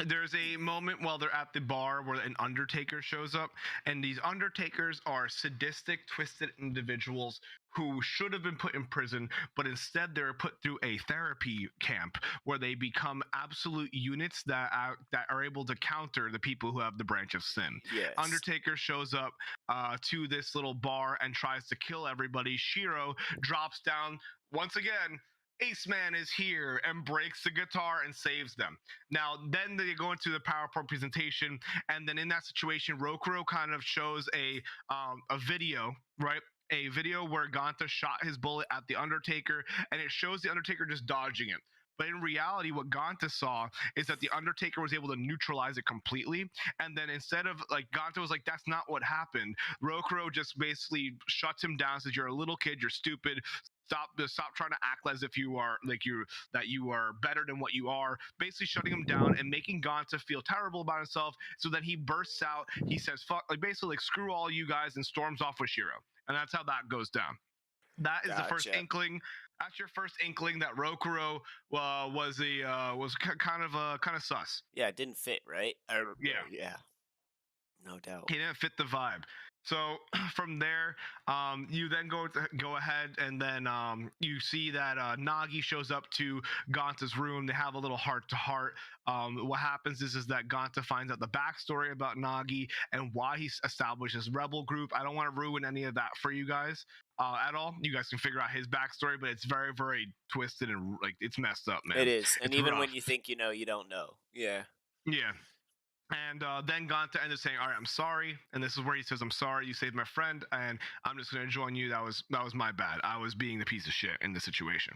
there's a moment while they're at the bar where an Undertaker shows up, and these Undertakers are sadistic, twisted individuals who should have been put in prison, but instead they're put through a therapy camp where they become absolute units that are able to counter the people who have the branch of sin. Yes. Undertaker shows up to this little bar and tries to kill everybody. Shiro drops down once again. Ace Man is here and breaks the guitar and saves them. Now, then they go into the PowerPoint presentation, and then in that situation, Rokuro kind of shows a video, right? A video where Ganta shot his bullet at the Undertaker, and it shows the Undertaker just dodging it. But in reality, what Ganta saw is that the Undertaker was able to neutralize it completely. And then instead of like Ganta was like, "That's not what happened." Rokuro just basically shuts him down, says, "You're a little kid, you're stupid. stop trying to act as if you are like you are better than what you are. Basically shutting him down and making Gonta feel terrible about himself. So then he bursts out. He says, "Fuck!" Like basically like screw all you guys, and storms off with Shiro. And that's how that goes down. That is the first Gotcha. inkling. That's your first inkling that Rokuro was kind of sus. Yeah, it didn't fit, right? Yeah, Yeah, no doubt. he didn't fit the vibe. So from there, you then go ahead and then you see that Nagi shows up to Gonta's room. They have a little heart to heart. What happens is that Gonta finds out the backstory about Nagi and why he's established this rebel group. I don't want to ruin any of that for you guys at all. You guys can figure out his backstory, but it's very, very twisted and like it's messed up, It man. is, and It's even when rough. you think you know, you don't know. Yeah. Yeah. And then Gonta ends up saying, "All right, I'm sorry." And this is where he says, "I'm sorry, you saved my friend, and I'm just gonna join you. That was my bad. I was being the piece of shit in the situation."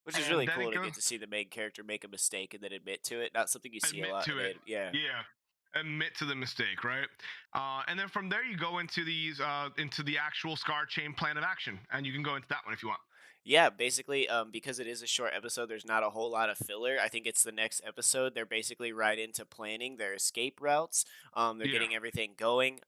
Which is And really then cool it to goes get to see the main character make a mistake and then admit to it. Not something you see a admit lot to in it. anime. Yeah. Yeah, admit to the mistake, right? And then from there you go into these into the actual Scar Chain plan of action, and you can go into that one if you want. Yeah, basically, because it is a short episode, there's not a whole lot of filler. I think it's the next episode. They're basically right into planning their escape routes. They're Yeah, getting everything going.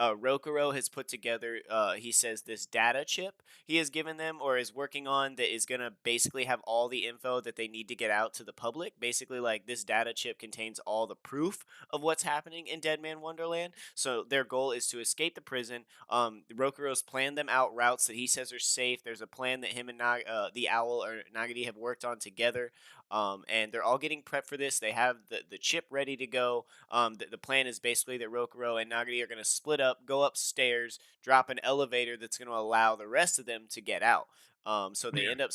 Rokuro has put together, he says, this data chip he has given them or is working on that is going to basically have all the info that they need to get out to the public. Basically, like this data chip contains all the proof of what's happening in Deadman Wonderland. So their goal is to escape the prison. Rokuro's planned them out routes that he says are safe. There's a plan that him and the owl or Nagadi have worked on together, and they're all getting prepped for this. They have the chip ready to go. The plan is basically that Rokuro and Nagadi are going to split up, go upstairs, drop an elevator that's going to allow the rest of them to get out. So they yeah, end up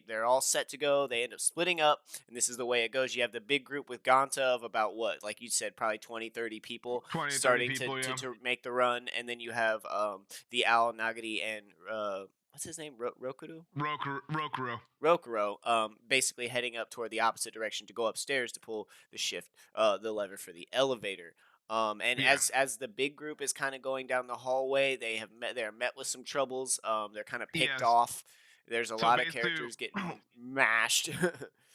they're all set to go. They end up splitting up, and this is the way it goes. You have the big group with Ganta of about what, like you said, probably 20, 30 people 20, 30 starting to people. to, Yeah, to make the run, and then you have the owl Nagadi and what's his name, Rokudo. Rokuro. Rokuro, basically heading up toward the opposite direction to go upstairs to pull the lever for the elevator. And Yeah. as the big group is kind of going down the hallway, they're met with some troubles. They're kind of picked Yes. off. There's a So lot of basically, characters getting mashed.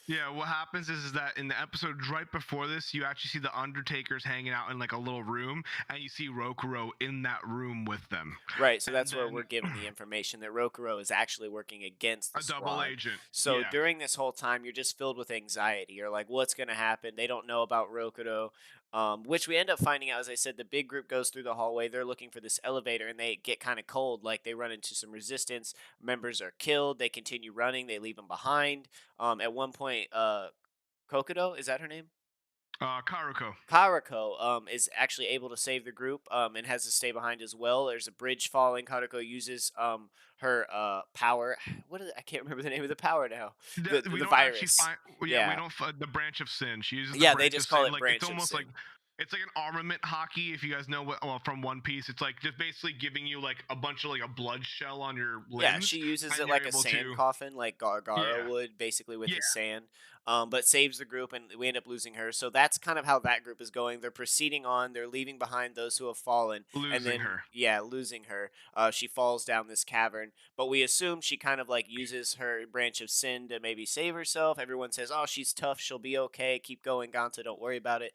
yeah, what happens is that in the episode right before this, you actually see the Undertakers hanging out in like a little room, and you see Rokuro in that room with them. Right, so And that's where then we're given the information that Rokuro is actually working against the a double squad. agent. So Yeah. during this whole time, you're just filled with anxiety. You're like, what's going to happen? They don't know about Rokuro, which we end up finding out. As I said, the big group goes through the hallway. They're looking for this elevator, and they get kind of cold. Like they run into some resistance. Members are killed. They continue running. They leave them behind. At one point, Kokodo, is that her name? Karuko. Karako is actually able to save the group and has to stay behind as well. There's a bridge falling. Karako uses her power. I can't remember the name of the power now. We The don't actually virus. find. Yeah, we Yeah. don't. The branch of sin. She uses the Yeah, they branch of just call sin. it Like it's Branch of almost like Sin. it's like an armament hockey. If you guys know what well, from One Piece, it's like just basically giving you like a bunch of like a blood shell on your Yeah, limbs, she uses and it you're like a able sand to. coffin, like Gargara Yeah. would, basically with Yeah. his sand. But saves the group, and we end up losing her. So that's kind of how that group is going. They're proceeding on. They're leaving behind those who have fallen, and Losing then her. yeah, losing her. She falls down this cavern, but we assume she kind of like uses her branch of sin to maybe save herself. Everyone says, "Oh, she's tough. She'll be okay. Keep going, Ganta. Don't worry about it."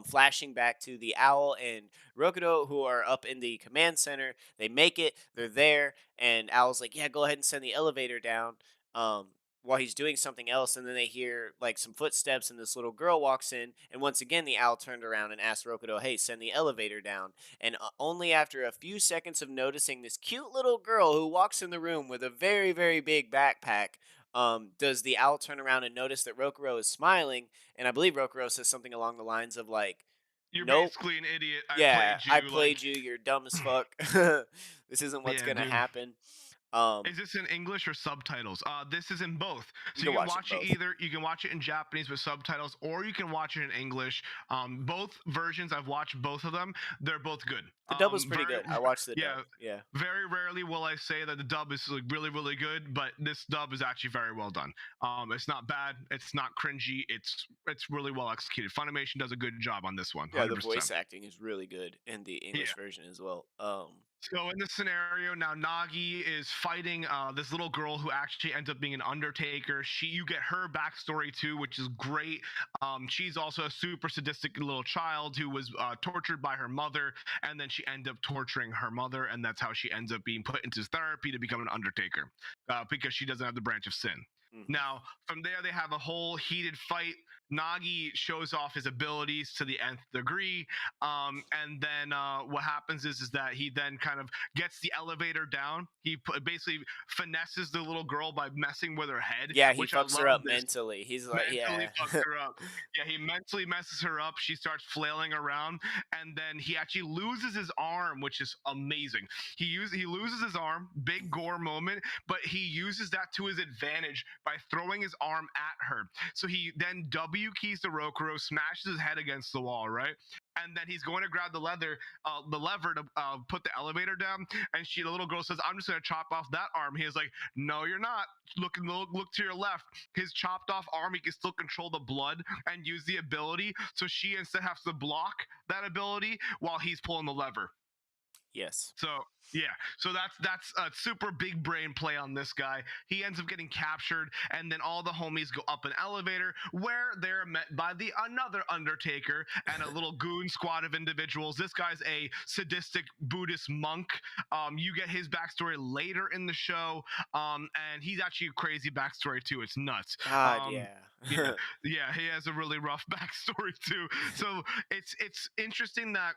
Flashing back to the owl and Rokudo, who are up in the command center. They make it. They're there, and Owl's like, "Yeah, go ahead and send the elevator down." Um, while he's doing something else, and then they hear like some footsteps, and this little girl walks in, and once again the owl turned around and asked Rokudo, "Hey, send the elevator down." And only after a few seconds of noticing this cute little girl who walks in the room with a very very big backpack, does the owl turn around and notice that Rokuro is smiling, and I believe Rokuro says something along the lines of like, You're "Nope, basically an idiot. I yeah, played I you. Like, played you. You're dumb as fuck. This isn't what's yeah, gonna dude. happen." Is this in English or subtitles? This is in both. You So can you can watch it watch it both. either. You can watch it in Japanese with subtitles, or you can watch it in English. Both versions, I've watched both of them. They're both good. The dub was pretty good. I watched the Yeah. dub. Yeah. Very rarely will I say that the dub is like really, really good, but this dub is actually very well done. It's not bad. It's not cringy. It's really well executed. Funimation does a good job on this one. Yeah, the 100%. voice acting is really good in the Yeah. English version as well. So in this scenario now, Nagi is fighting this little girl who actually ends up being an Undertaker. You get her backstory too, which is great. She's also a super sadistic little child who was tortured by her mother, and then she ends up torturing her mother, and that's how she ends up being put into therapy to become an Undertaker, because she doesn't have the branch of sin. Mhm. Now, from there, they have a whole heated fight. Nagi shows off his abilities to the nth degree, and then what happens is that he then kind of gets the elevator down. Basically finesses the little girl by messing with her head, Yeah, he which I fucks her love up this. mentally. He's like, Mentally yeah. fucks her up. Yeah, he mentally messes her up. She starts flailing around, and then he actually loses his arm, which is amazing. He loses his arm, big gore moment, but he uses that to his advantage by throwing his arm at her. So he then W keys the Rokuro, smashes his head against the wall, right? And then he's going to grab the lever to put the elevator down. And the little girl says, "I'm just going to chop off that arm." He is like, "No, you're not. Look to your left." His chopped off arm, he can still control the blood and use the ability. So she instead has to block that ability while he's pulling the lever. Yes. So yeah, so that's a super big brain play on this guy. He ends up getting captured, and then all the homies go up an elevator where they're met by the another Undertaker and a little goon squad of individuals. This guy's a sadistic Buddhist monk. You get his backstory later in the show, and he's actually a crazy backstory too. It's nuts. God, Um, yeah. yeah, yeah, he has a really rough backstory too. So it's interesting that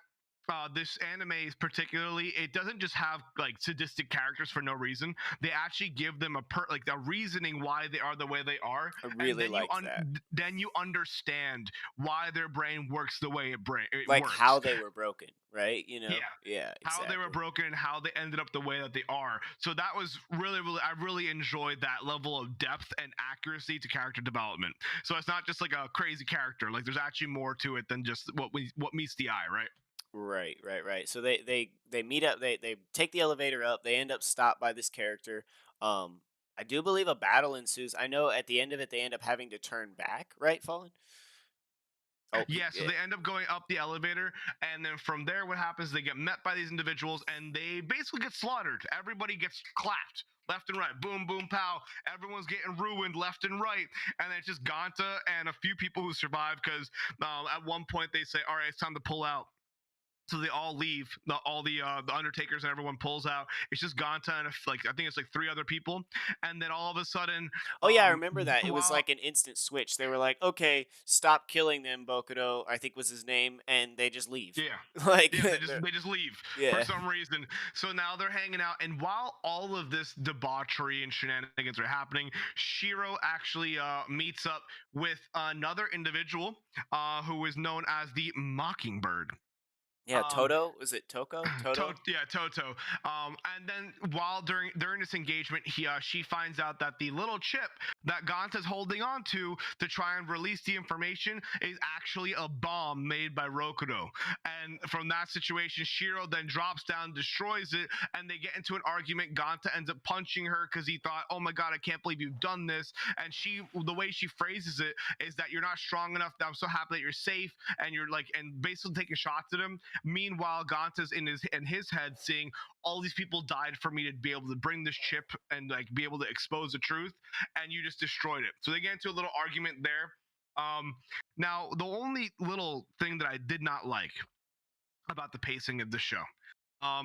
this anime is particularly, it doesn't just have like sadistic characters for no reason. They actually give them like a reasoning why they are the way they are, I and really liked that. then you understand why their brain works the way it Like works. how they were broken, right? You Yeah, know? Yeah, how they were exactly. broken and how they ended up the way that they are. So that was I really enjoyed that level of depth and accuracy to character development. So it's not just like a crazy character. Like there's actually more to it than just what meets the eye, right? Right, right, right. So they meet up. They take the elevator up. They end up stopped by this character. Um, I do believe a battle ensues. I know at the end of it, they end up having to turn back. Right, Fallen. Oh, Yeah, so yeah. they end up going up the elevator, and then from there, what happens? They get met by these individuals, and they basically get slaughtered. Everybody gets clapped left and right, boom, boom, pow. Everyone's getting ruined left and right, and it's just Ganta and a few people who survive because at one point they say, "All right, it's time to pull out." So they all leave. All the Undertakers and everyone pulls out. It's just Ganta and like I think it's like three other people, and then all of a sudden, Oh yeah, I remember that. It was while like an instant switch. They were like, "Okay, stop killing them." Bokudo, I think was his name, and they just leave. yeah. Like, Yeah, they're- they just leave for yeah, some reason. So now they're hanging out, and while all of this debauchery and shenanigans are happening, Shiro actually meets up with another individual who is known as the Mockingbird. yeah. Um, Toto, was it Toko? Toto? Yeah, Toto. And then while during this engagement, she finds out that the little chip that Ganta's holding on to try and release the information is actually a bomb made by Rokudo. And from that situation, Shiro then drops down, destroys it, and they get into an argument. Ganta ends up punching her because he thought, "Oh my god, I can't believe you've done this." And the way she phrases it is that you're not strong enough. That I'm so happy that you're safe, and you're like, and basically taking shots at him. Meanwhile, Ganta's in his head seeing all these people died for me to be able to bring this chip and like be able to expose the truth, and you just destroyed it. So they get into a little argument there. Um, Now the only little thing that I did not like about the pacing of the show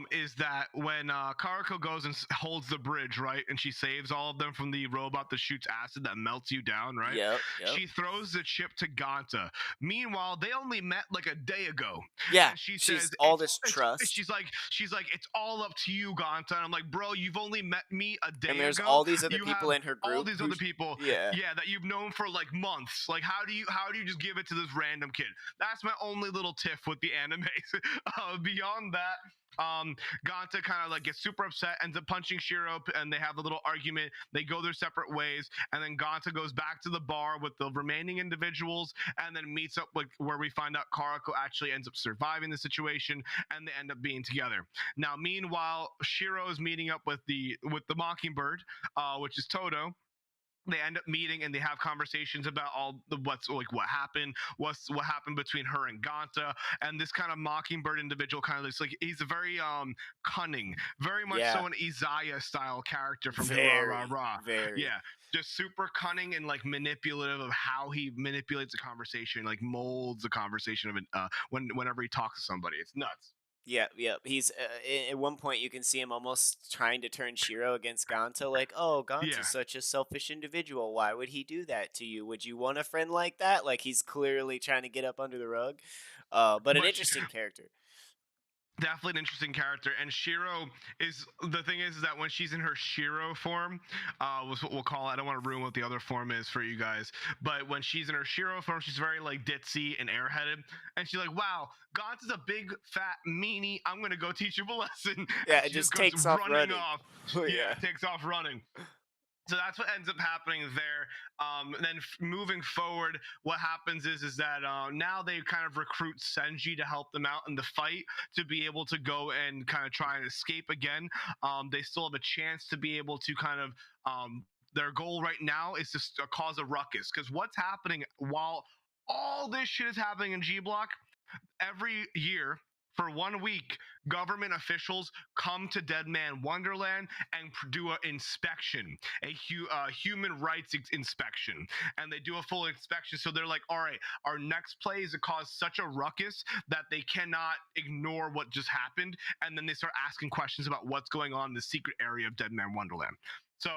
is that when Karako goes and holds the bridge, right, and she saves all of them from the robot that shoots acid that melts you down, right? Yep, yep. She throws the chip to Ganta. Meanwhile, they only met like a day ago, Yeah, and she she's says, all this trust, she's like, it's all up to you, Ganta. And I'm like, bro, you've only met me a and day there's ago. all these other You people have in her all group these other people, yeah. yeah, that you've known for like months. Like, how do you just give it to this random kid? That's my only little tiff with the anime. Beyond that, Ganta kind of like gets super upset, ends up punching Shiro, and they have a little argument. They go their separate ways, and then Ganta goes back to the bar with the remaining individuals, and then meets up with where we find out Karako actually ends up surviving the situation, and they end up being together. Now, meanwhile, Shiro is meeting up with the Mockingbird, which is Toto, they end up meeting and they have conversations about all the what's like what happened between her and Ganta, and this kind of mockingbird individual kind of looks like he's a very cunning, very much Yeah, so an Isaiah style character from Hurrah Rah very, Rah. very. Yeah, just super cunning and like manipulative of how he manipulates a conversation, like molds the conversation of it whenever he talks to somebody. It's nuts. Yeah, yeah. He's at one point you can see him almost trying to turn Shiro against Gonta. Like, oh, Gonta's Yeah, such a selfish individual. Why would he do that to you? Would you want a friend like that? Like, he's clearly trying to get up under the rug. But an but interesting character. definitely an interesting character. And Shiro is the thing is that when she's in her Shiro form, was what we'll call it. I don't want to ruin what the other form is for you guys, but when she's in her Shiro form, she's very like ditzy and airheaded, and she's like, "Wow, Gantz is a big fat meanie. I'm gonna go teach him a lesson," and Yeah, it she just just goes takes off running running. off. Yeah, Yeah. takes off running. So that's what ends up happening there. Then moving forward, what happens is that now they kind of recruit Senji to help them out in the fight to be able to go and kind of try and escape again. They still have a chance to be able to kind of their goal right now is to cause a ruckus, because what's happening while all this shit is happening in G Block every year for 1 week, government officials come to Deadman Wonderland and do an inspection, a human rights inspection, and they do a full inspection. So they're like, all right, our next play is to cause such a ruckus that they cannot ignore what just happened, and then they start asking questions about what's going on in the secret area of Deadman Wonderland. So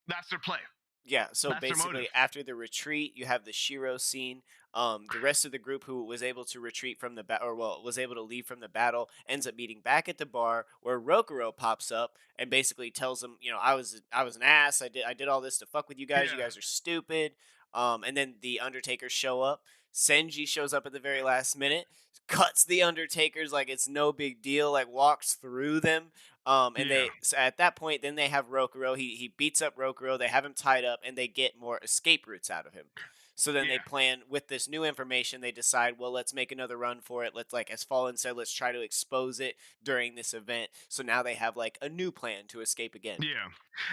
that's their play. Yeah, so That's their motive. basically, after the retreat, you have the Shiro scene. The rest of the group who was able to retreat from the or well, was able to leave from the battle, ends up meeting back at the bar where Rokuro pops up and basically tells them, I was an ass. I did all this to fuck with you guys. You Yeah, guys are stupid. And then the Undertakers show up. Senji shows up at the very last minute, cuts the Undertakers like it's no big deal, like walks through them. And yeah, at that point, then they have Rokuro. He beats up Rokuro. They have him tied up, and they get more escape routes out of him. So then they yeah. plan with this new information. They decide, well, let's make another run for it. Let's, like as Fallen said, let's try to expose it during this event. So now they have like a new plan to escape again. Yeah,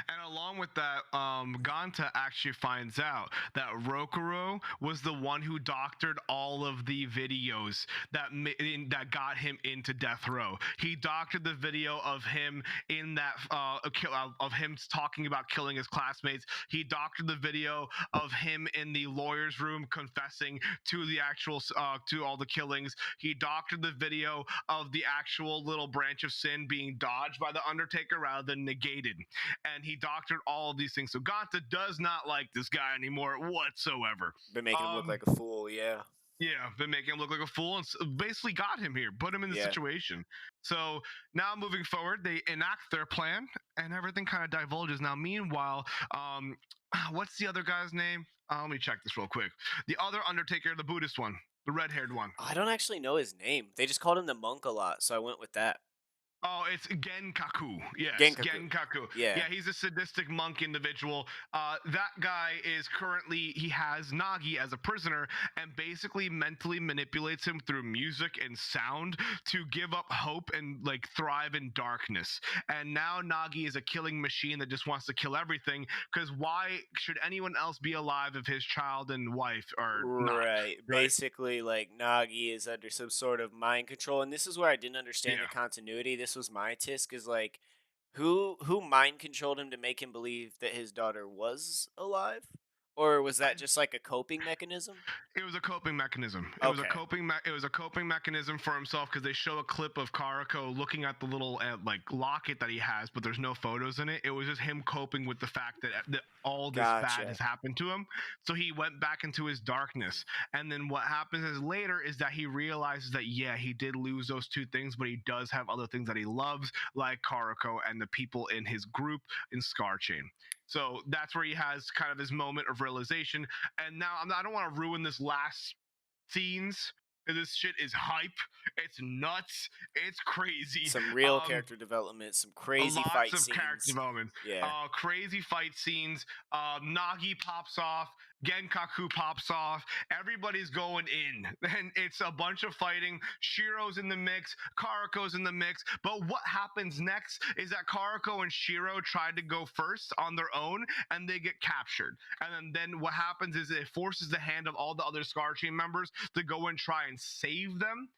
and along with that, Ganta actually finds out that Rokuro was the one who doctored all of the videos that got him into death row. He doctored the video of him in that of him talking about killing his classmates. He doctored the video of him in the lawyer's room confessing to the actual to all the killings. He doctored the video of the actual little branch of sin being dodged by the Undertaker rather than negated, and he doctored all of these things. So Ganta does not like this guy anymore whatsoever. Been making him look Um, like a fool. Yeah. yeah, been making him look like a fool and basically got him here, put him in the Yeah. situation. So now moving forward, they enact their plan, and everything kind of divulges. Now, meanwhile, what's the other guy's name? Let me check this real quick. The other Undertaker, the Buddhist one, the red-haired one. I don't actually know his name. They just called him the monk a lot, so I went with that. Oh, it's Genkaku. Yes, Genkaku. Genkaku. Yeah. Yeah, he's a sadistic monk individual. That guy is currently, he has Nagi as a prisoner and basically mentally manipulates him through music and sound to give up hope and like thrive in darkness. And now Nagi is a killing machine that just wants to kill everything, because why should anyone else be alive if his child and wife are not? Right. Right? Basically, like Nagi is under some sort of mind control, and this is where I didn't understand the Yeah. continuity. This was my tisk, is like, who mind controlled him to make him believe that his daughter was alive, or was I that just like a coping mechanism? It was a coping mechanism. Okay. It was a coping mechanism for himself, because they show a clip of Karako looking at the little like locket that he has, but there's no photos in it. It was just him coping with the fact that all this bad Gotcha. has happened to him. So he went back into his darkness. And then what happens is later is that he realizes that yeah, he did lose those two things, but he does have other things that he loves, like Karako and the people in his group in Scar Chain. So that's where he has kind of his moment of realization. And now I don't want to ruin this last scenes. This shit is hype. It's nuts. It's crazy. Some real character development, some crazy Lots fight of character scenes. development. Yeah. Crazy fight scenes. Nagi pops off. Genkaku pops off. Everybody's going in, and it's a bunch of fighting. Shiro's in the mix. Karuko's in the mix. But what happens next is that Karuko and Shiro tried to go first on their own, and they get captured. And then what happens is it forces the hand of all the other Scar Team members to go and try and save them.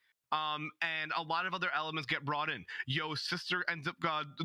And a lot of other elements get brought in. Yo's sister ends up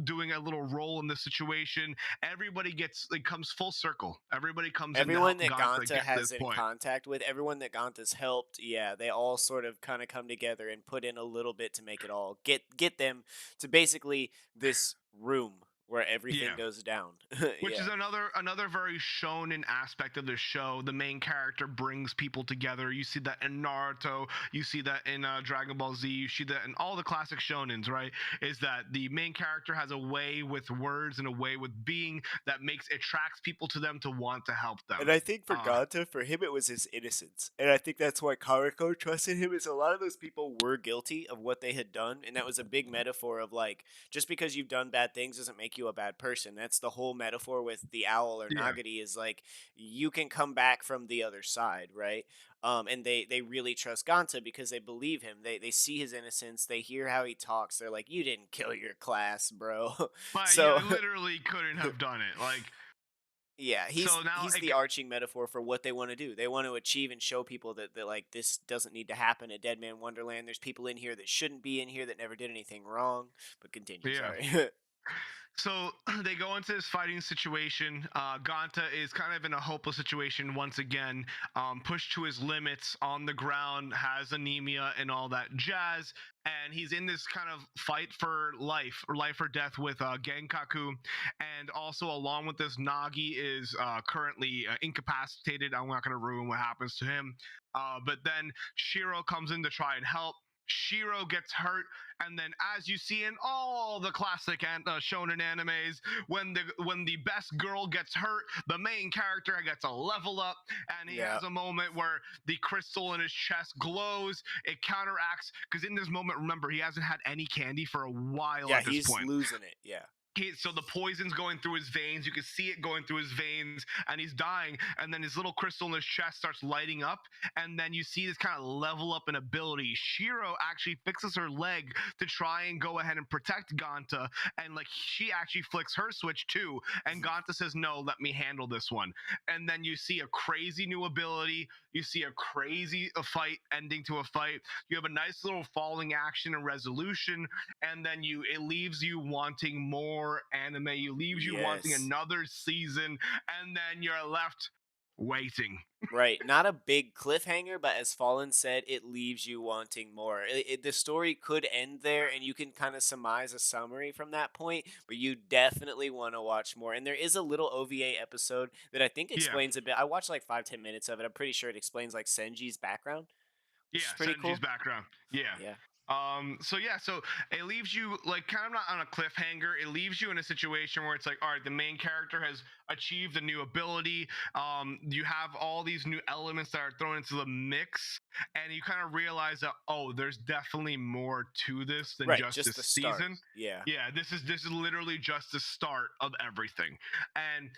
doing a little role in this situation. Everybody gets like comes full circle. Everybody comes in to Everyone help that Ganta Ganta get to this has in point. contact with, everyone that Ganta's helped, yeah, they all sort of kind of come together and put in a little bit to make it all get them to basically this room where everything Yeah. goes down. Which is Yeah. another very shonen aspect of the show. The main character brings people together. You see that in Naruto. You see that in Dragon Ball Z. You see that in all the classic shonens. Right? Is that the main character has a way with words and a way with being that attracts people to them to want to help And them. I think for Uh, Ganta, for him, it was his innocence. And I think that's why Kariko trusted him, is a lot of those people were guilty of what they had done. And that was a big metaphor of like, just because you've done bad things doesn't make you a bad person. That's the whole metaphor with the owl or yeah. Nagari, is like, you can come back from the other side, right? And they really trust Ganta because they believe him. They see his innocence. They hear how he talks. They're like, you didn't kill your class, bro. But you So literally couldn't have done it. Like yeah, so now he's the arching metaphor for what they want to do. They want to achieve and show people that like this doesn't need to happen at Deadman Wonderland. There's people in here that shouldn't be in here that never did anything wrong. But continue, yeah. sorry. So they go into this fighting situation. Ganta is kind of in a hopeless situation once again, pushed to his limits on the ground, has anemia and all that jazz. And he's in this kind of fight for life or life or death with Genkaku. And also, along with this, Nagi is currently incapacitated. I'm not going to ruin what happens to him. But then Shiro comes in to try and help. Shiro gets hurt, and then as you see in all the classic shonen animes, when the best girl gets hurt, the main character gets a level up, and he Yeah. has a moment where the crystal in his chest glows. It counteracts because in this moment, remember, he hasn't had any candy for a while Yeah, at this he's point. losing it. Yeah. So the poison's going through his veins. You can see it going through his veins, and he's dying. And then his little crystal in his chest starts lighting up, and then you see this kind of level up in ability. Shiro actually fixes her leg to try and go ahead and protect Ganta, and like she actually flicks her switch too. And Ganta says, "No, let me handle this one." And then you see a crazy new ability. You see a crazy fight ending to a fight. You have a nice little falling action and resolution, and then it leaves you wanting more anime. You leaves you wanting Yes. another season, and then you're left waiting. Right. Not a big cliffhanger, but as Fallen said, it leaves you wanting more. The story could end there, and you can kind of surmise a summary from that point, but you definitely want to watch more. And there is a little OVA episode that I think Yeah, explains a bit. I watched like 5-10 minutes of it. I'm pretty sure it explains like Senji's background, yeah, which is pretty Senji's cool. background. Yeah. Yeah. So it leaves you like kind of not on a cliffhanger. It leaves you in a situation where it's like, all right, the main character has achieved a new ability. You have all these new elements that are thrown into the mix, and you kind of realize that, oh, there's definitely more to this than Right. just Just this the start. season. Yeah. Yeah, this is literally just the start of everything. And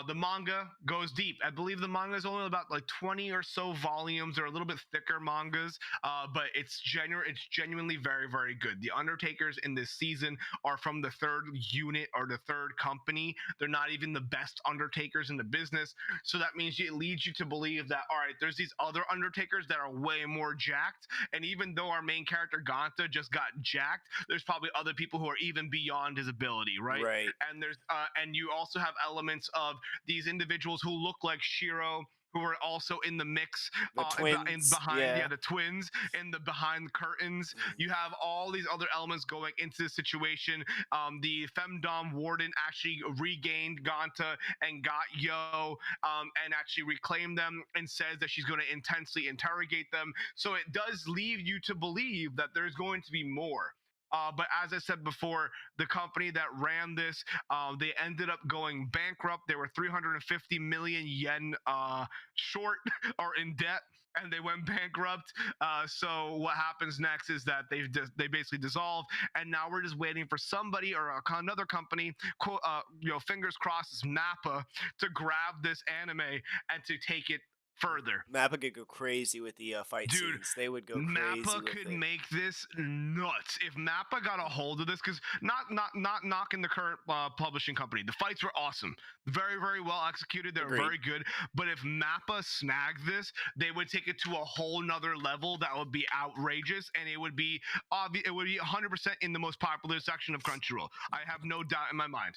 the manga goes deep. I believe the manga is only about like 20 or so volumes. They're a little bit thicker mangas, but it's genuinely very, very good. The Undertakers in this season are from the third unit or the third company. They're not even the best Undertakers in the business. So that means it leads you to believe that, all right, there's these other Undertakers that are way more jacked. And even though our main character Ganta just got jacked, there's probably other people who are even beyond his ability, right? Right. And you also have elements of these individuals who look like Shiro, who are also in the mix, The twins. behind, yeah, Yeah. the twins in the behind the curtains. Mhm. You have all these other elements going into the situation. The femdom warden actually regained Ganta and got Yo, and actually reclaimed them, and says that she's going to intensely interrogate them. So it does leave you to believe that there's going to be more. But as I said before, the company that ran this, they ended up going bankrupt. They were 350 million yen short or in debt. and they went bankrupt. So what happens next is that they basically dissolved, and now we're just waiting for somebody or another company, fingers crossed, is Mappa, to grab this anime and to take it further. Mappa could go crazy with the fight Dude, scenes. They would go crazy Mappa with could it. make this nuts if Mappa got a hold of this. Because not knocking the current publishing company, the fights were awesome, very well executed. They were Agreed. very good. But if Mappa snagged this, they would take it to a whole nother level that would be outrageous, and it would be obvious. It would be 100% in the most popular section of Crunchyroll. I have no doubt in my mind.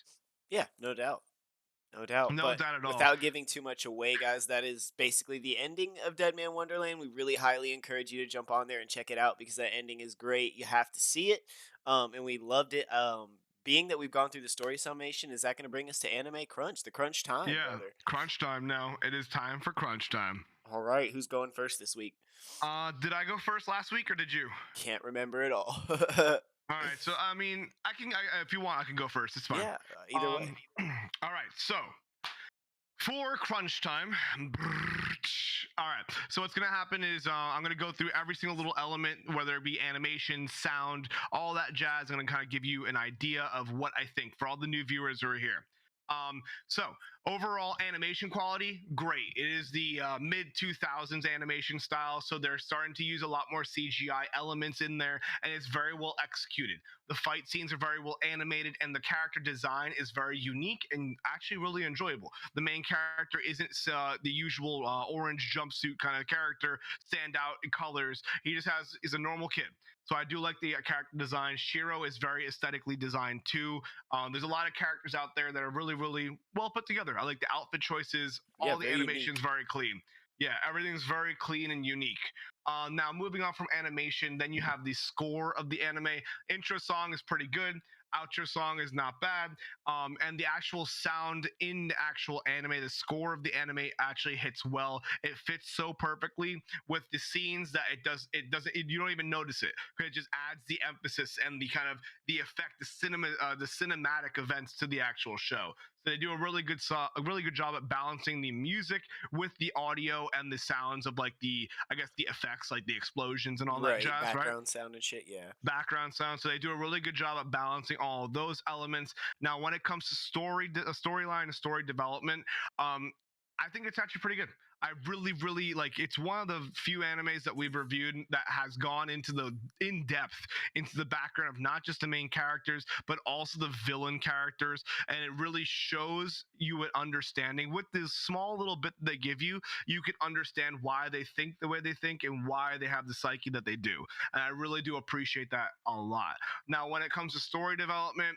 Yeah, no doubt. No doubt. No But doubt at all. without giving too much away, guys, that is basically the ending of Deadman Wonderland. We really highly encourage you to jump on there and check it out because that ending is great. You have to see it. And we loved it. Being that we've gone through the story summation, is that going to bring us to Anime Crunch, the crunch time, Yeah, brother? crunch time now. It is time for crunch time. All right, who's going first this week? Did I go first last week or did you? Can't remember at all. All right, so I mean, if you want, I can go first. It's fine. Yeah, either way. All right, so for crunch time. All right, so what's gonna happen is I'm gonna go through every single little element, whether it be animation, sound, all that jazz. I'm gonna kind of give you an idea of what I think for all the new viewers who are here. So overall animation quality, great. It is the mid 2000s animation style, so they're starting to use a lot more CGI elements in there, and it's very well executed. The fight scenes are very well animated, and the character design is very unique and actually really enjoyable. The main character isn't the usual orange jumpsuit kind of character, stand out in colors. He just is a normal kid. So I do like the character design. Shiro is very aesthetically designed too. There's a lot of characters out there that are really well put together. I like the outfit choices. Yeah, All the very animation's unique. very clean. Yeah, everything's very clean and unique. Now moving on from animation, then you have the score of the anime. Intro song is pretty good. Outro song is not bad. And the actual sound in the actual anime, the score of the anime actually hits well. It fits so perfectly with the scenes that you don't even notice it, because it just adds the emphasis and the kind of the effect, the cinematic events to the actual show. So they do a really good job at balancing the music with the audio and the sounds of like the effects, like the explosions and all that Right, jazz, right? background sound and shit, yeah. Background sound. So they do a really good job at balancing all of those elements. Now, when it comes to storyline and story development, I think it's actually pretty good. I really like. It's one of the few animes that we've reviewed that has gone into the in depth into the background of not just the main characters but also the villain characters, and it really shows you an understanding with this small little bit that they give you. You can understand why they think the way they think and why they have the psyche that they do, and I really do appreciate that a lot. Now, when it comes to story development,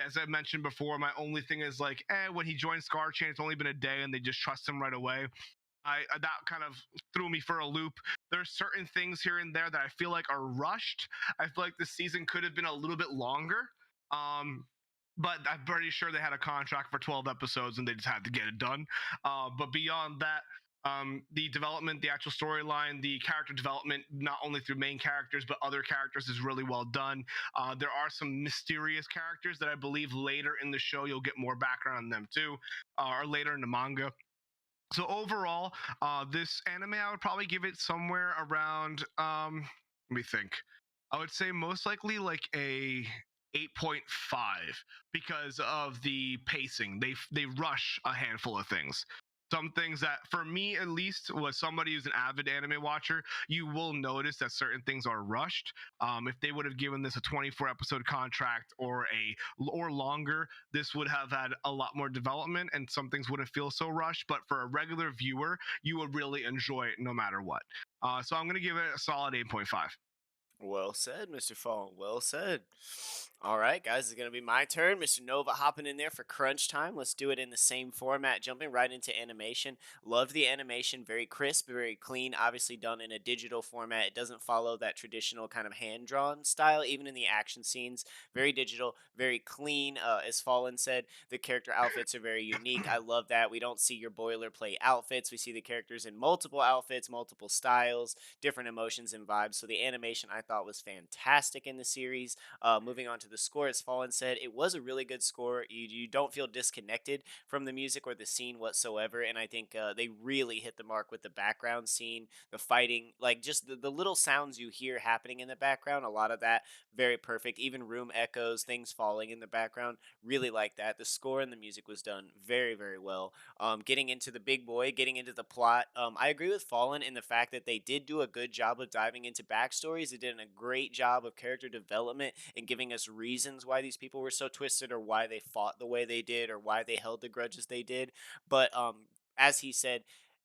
as I mentioned before, my only thing is like, when he joined Scar Chain, it's only been a day, and they just trust him right away. That kind of threw me for a loop. There's certain things here and there that I feel like are rushed. I feel like the season could have been a little bit longer. But I'm pretty sure they had a contract for 12 episodes and they just had to get it done. But beyond that, the development, the actual storyline, the character development, not only through main characters but other characters, is really well done. There are some mysterious characters that I believe later in the show you'll get more background on them too, or later in the manga. So overall, this anime, I would probably give it somewhere around, let me think. I would say most likely like a 8.5 because of the pacing. They rush a handful of things. Some things that, for me at least, was somebody who's an avid anime watcher, you will notice that certain things are rushed. If they would have given this a 24 episode contract or longer, this would have had a lot more development and some things wouldn't feel so rushed. But for a regular viewer, you would really enjoy it no matter what. So I'm going to give it a solid 8.5. Well said, Mr. Fall. Well said. All right, guys, it's going to be my turn. Mr. Nova hopping in there for crunch time. Let's do it in the same format, jumping right into animation. Love the animation. Very crisp, very clean, obviously done in a digital format. It doesn't follow that traditional kind of hand-drawn style, even in the action scenes. Very digital, very clean. As Fallen said, the character outfits are very unique. I love that. We don't see your boilerplate outfits. We see the characters in multiple outfits, multiple styles, different emotions and vibes. So the animation, I thought was fantastic in the series. Moving on to the score, as Fallen said, it was a really good score. You don't feel disconnected from the music or the scene whatsoever. And I think they really hit the mark with the background scene, the fighting, like just the little sounds you hear happening in the background. A lot of that very perfect. Even room echoes, things falling in the background. Really like that. The score and the music was done very, very well. Getting into the big boy, getting into the plot. I agree with Fallen in the fact that they did do a good job of diving into backstories. They did a great job of character development and giving us reasons why these people were so twisted or why they fought the way they did or why they held the grudges they did. But as he said,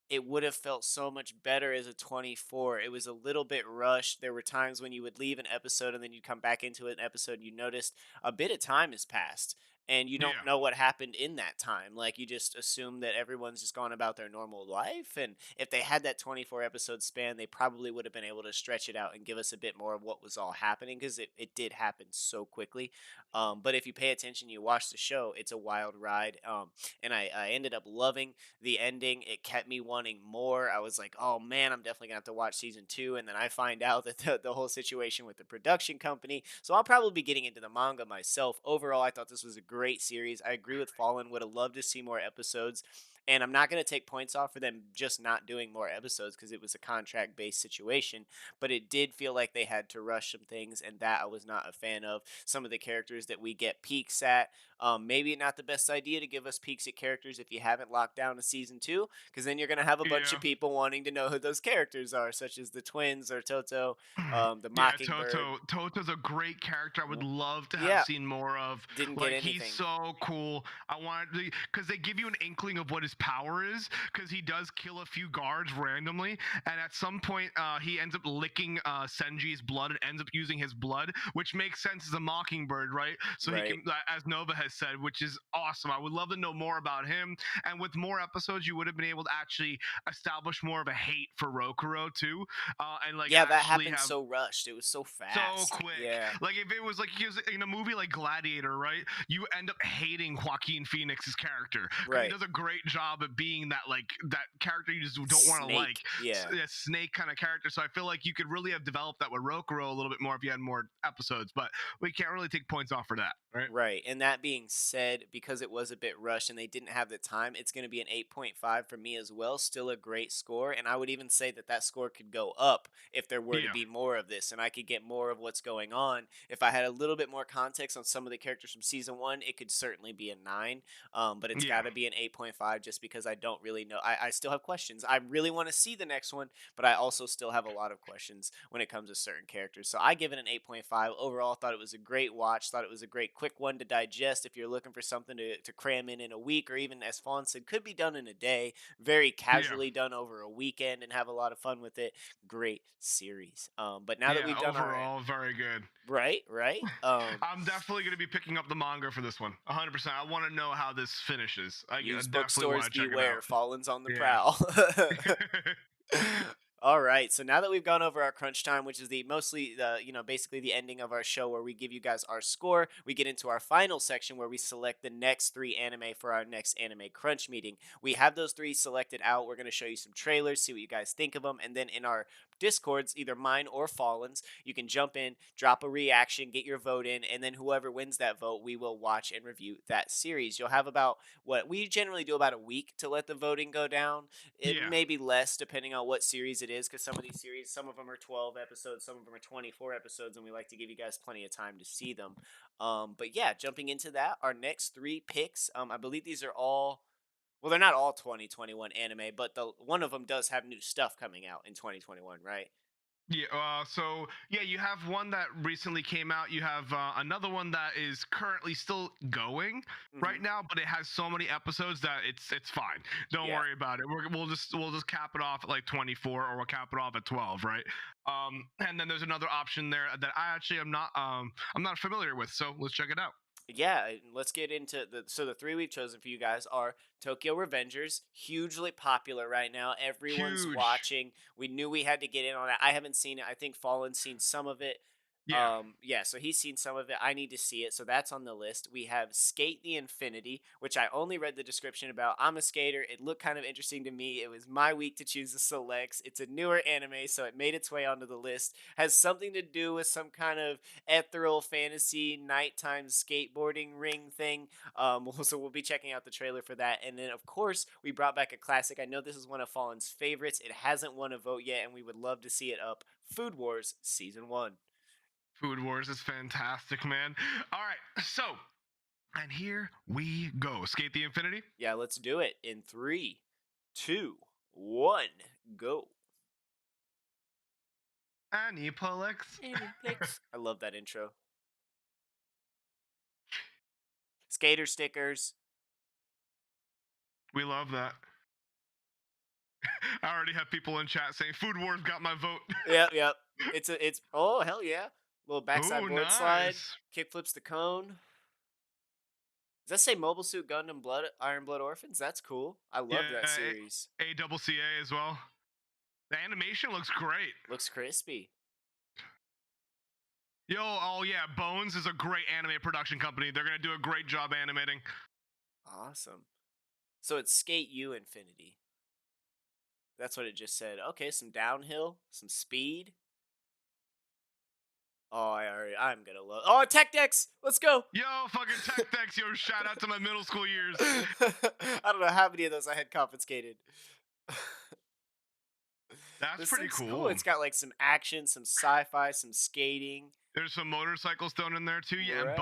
it would have felt so much better as a 24. It was a little bit rushed. There were times when you would leave an episode and then you'd come back into an episode and you noticed a bit of time has passed and you don't Yeah. know what happened in that time. Like you just assume that everyone's just gone about their normal life. And if they had that 24 episode span, they probably would have been able to stretch it out and give us a bit more of what was all happening because it did happen so quickly. But if you pay attention, you watch the show, it's a wild ride. And I ended up loving the ending. It kept me wanting more. I was like, oh man, I'm definitely gonna have to watch season two. And then I find out that the whole situation with the production company. So I'll probably be getting into the manga myself. Overall, I thought this was a great series. I agree with Fallen. Would have loved to see more episodes. And I'm not going to take points off for them just not doing more episodes because it was a contract based situation. But it did feel like they had to rush some things, and that I was not a fan of. Some of the characters that we get peaks at, maybe not the best idea to give us peeks at characters if you haven't locked down a season two, because then you're going to have a bunch of Yeah. people wanting to know who those characters are, such as the twins or Toto, the Yeah, Mockingbird. Toto's a great character. I would W- love to have Yeah, seen more of. didn't get Like, he's anything. so cool. I wanted because they give you an inkling of what his power is. Because he does kill a few guards randomly, and at some point, he ends up licking Senji's blood and ends up using his blood, which makes sense as a mockingbird, right? So he Right. can, as Nova has said, which is awesome. I would love to know more about him. And with more episodes, you would have been able to actually establish more of a hate for Rokuro too, and like Yeah, that actually happened have so rushed. It was so so fast. quick. Yeah. Like if it was like he was in a movie like Gladiator, right? You end up hating Joaquin Phoenix's character because he Right. does a great job at being that like that character you just don't want to like, Snake. Yeah. a snake kind of character. So I feel like you could really have developed that with Rokuro a little bit more if you had more episodes. But we can't really take points off for that, right? Right. And that being said, because it was a bit rushed and they didn't have the time, it's going to be an 8.5 for me as well. Still a great score. And I would even say that that score could go up if there were to Yeah, be more of this and I could get more of what's going on. If I had a little bit more context on some of the characters from season one, it could certainly be a 9. But it's got yeah, to be an 8.5 just because I don't really know. I still have questions. I really want to see the next one, but I also still have a lot of questions when it comes to certain characters. So I give it an 8.5. Overall, thought it was a great watch. Thought it was a great quick one to digest if you're looking for something to cram in a week, or even as Fawn said, could be done in a day. Very yeah, casually done over a weekend and have a lot of fun with it. Great series. But now that yeah. we've done our Overall, very good. right. I'm definitely going to be picking up the manga for this one, 100%. I want to know how this finishes. I Use definitely bookstores want to check it beware. out. Fallen's on the Yeah. prowl. All right. So now that we've gone over our crunch time, which is the mostly basically the ending of our show where we give you guys our score, we get into our final section where we select the next 3 anime for our next anime crunch meeting. We have those 3 selected out. We're going to show you some trailers, see what you guys think of them, and then in our discords, either mine or Fallen's, you can jump in, drop a reaction, get your vote in, and then whoever wins that vote, we will watch and review that series. You'll have about what we generally do about a week to let the voting go down. It Yeah. may be less depending on what series it is, because some of these series, some of them are 12 episodes, some of them are 24 episodes, and we like to give you guys plenty of time to see them. But yeah, jumping into that, our next 3 picks, I believe these are all. Well, they're not all 2021 anime, but the one of them does have new stuff coming out in 2021, right? Yeah, so yeah, you have one that recently came out. You have another one that is currently still going Hmm. right now, but it has so many episodes that it's fine. Don't Yeah. worry about it. We'll just cap it off at like 24, or we'll cap it off at 12, right? And then there's another option there that I actually I'm not familiar with. So let's check it out. Yeah, and let's get into the 3 we've chosen for you guys are Tokyo Revengers, hugely popular right now. Everyone's Huge. watching. We knew we had to get in on it. I haven't seen it. I think Fallen's seen some of it. Yeah. Yeah, so he's seen some of it. I need to see it, so that's on the list. We have Skate the Infinity, which I only read the description about. I'm a skater. It looked kind of interesting to me. It was my week to choose the selects. It's a newer anime, so it made its way onto the list. Has something to do with some kind of ethereal fantasy nighttime skateboarding ring thing. So we'll be checking out the trailer for that. And then, of course, we brought back a classic. I know this is one of Fallen's favorites. It hasn't won a vote yet, and we would love to see it up. Food Wars Season 1. Food Wars is fantastic, man. All right, so and here we go. Skate the Infinity. Yeah, let's do it in three, two, one, go. Aniplex. Aniplex. I love that intro. Skater stickers. We love that. I already have people in chat saying Food Wars got my vote. Yep. It's oh hell yeah. Little backside Ooh, board slide. nice. Kick flips the cone. Does that say Mobile Suit Gundam Blood Iron Blood Orphans? That's cool. I love Yeah, that series. ACCA as well. The animation looks great. Looks crispy. Yo, oh yeah, Bones is a great anime production company. They're gonna do a great job animating. Awesome. So it's Skate U Infinity. That's what it just said. Okay, some downhill, some speed. Oh, I'm gonna love. Oh, Tech Decks! Let's go! Yo, fucking Tech Decks, yo, shout out to my middle school years. I don't know how many of those I had confiscated. That's This pretty looks cool. It's got like some action, some sci-fi, some skating. There's some motorcycles thrown in there too. Yeah, and Right.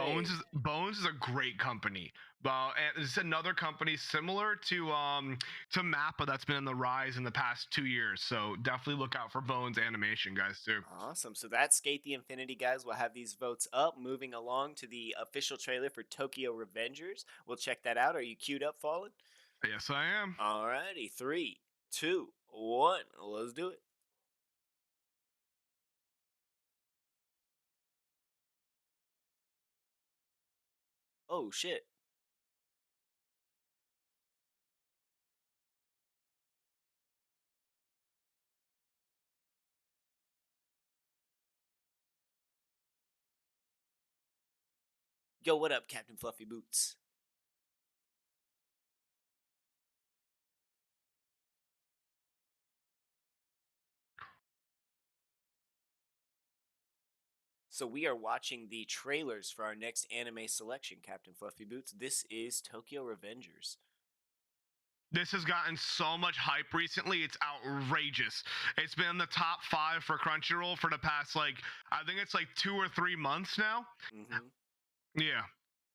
Bones is a great company. And it's another company similar to Mappa that's been in the rise in the past 2 years. So definitely look out for Bones animation, guys, too. Awesome. So that's Skate the Infinity, guys. We'll have these votes up. Moving along to the official trailer for Tokyo Revengers. We'll check that out. Are you queued up, Fallen? Yes, I am. Alrighty. 3, 2, 1. Let's do it. Oh shit. Yo, what up, Captain Fluffy Boots? So we are watching the trailers for our next anime selection, Captain Fluffy Boots. This is Tokyo Revengers. This has gotten so much hype recently. It's outrageous. It's been in the top 5 for Crunchyroll for the past, like, I think it's like 2 or 3 months now. Mm-hmm. Yeah.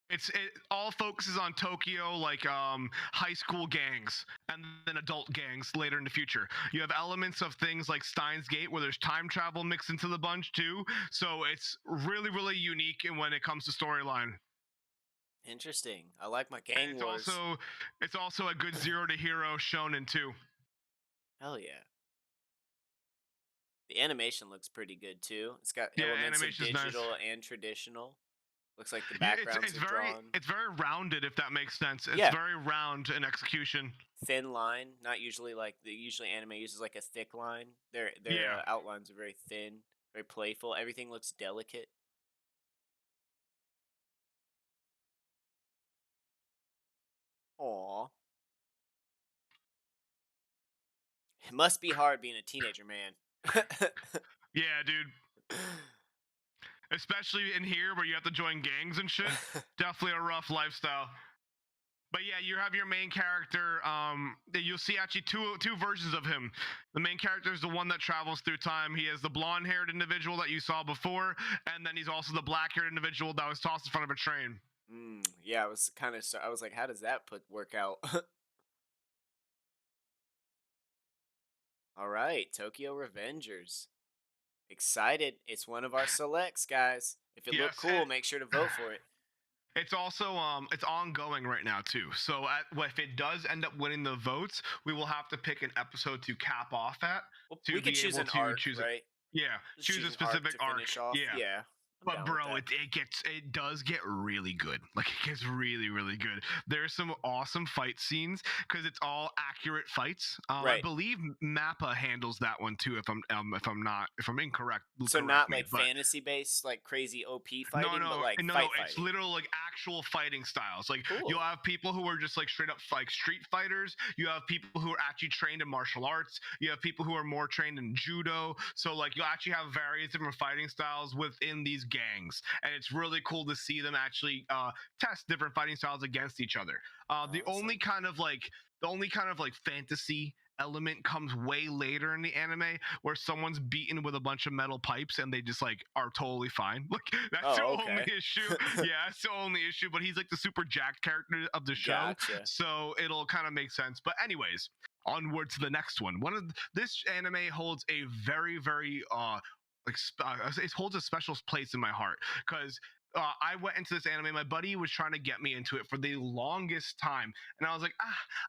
It all focuses on Tokyo, like high school gangs and then adult gangs later in the future. You have elements of things like Steins Gate where there's time travel mixed into the bunch too. So it's really, really unique in when it comes to storyline. Interesting. I like my And gang wars. it's also a good zero to hero shonen too. Hell yeah. The animation looks pretty good too. It's got Yeah, elements of animation's nice. digital and traditional. Looks like the Yeah, backgrounds are drawn. it's very rounded if that makes sense. It's Yeah. very round in execution. Thin line, not usually like usually anime uses like a thick line. Their Yeah. outlines are very thin, very playful. Everything looks delicate. Aw. It must be hard being a teenager, man. Yeah, dude. Especially in here where you have to join gangs and shit. Definitely a rough lifestyle. But yeah, you have your main character. You'll see actually two versions of him. The main character is the one that travels through time. He is the blonde-haired individual that you saw before, and then he's also the black-haired individual that was tossed in front of a train. Yeah, I was kind of. I was like, how does that work out? All right, Tokyo Revengers. Excited. It's one of our selects, guys. If it looked Yes, cool, and make sure to vote for it. it's also it's ongoing right now too. So if it does end up winning the votes, we will have to pick an episode to cap off at Well, to we could be choose able an to arc, choose it. right? Yeah, Just choose a choose an arc specific to arc. finish off. Yeah. Yeah. I'm But down with bro, that. it does get really good. Like it gets really really good. There's some awesome fight scenes because it's all accurate fights. I Right. believe Mappa handles that one too. If I'm incorrect, So correct not me. like But fantasy based, like crazy OP no, fighting, but no, like no, no. fight It's fighting. literal like actual fighting styles. Like you'll Cool. have people who are just like straight up like street fighters. You have people who are actually trained in martial arts. You have people who are more trained in judo. So like you'll actually have various different fighting styles within these gangs, and it's really cool to see them actually test different fighting styles against each other. Awesome. The only kind of like fantasy element comes way later in the anime where someone's beaten with a bunch of metal pipes and they just like are totally fine. Like that's the Oh, only okay. issue. Yeah, that's the only issue. But he's like the super jacked character of the show, Gotcha. so it'll kind of make sense. But anyways, onward to the next one. This anime holds a very very it holds a special place in my heart because I went into this anime. My buddy was trying to get me into it for the longest time, and I was like,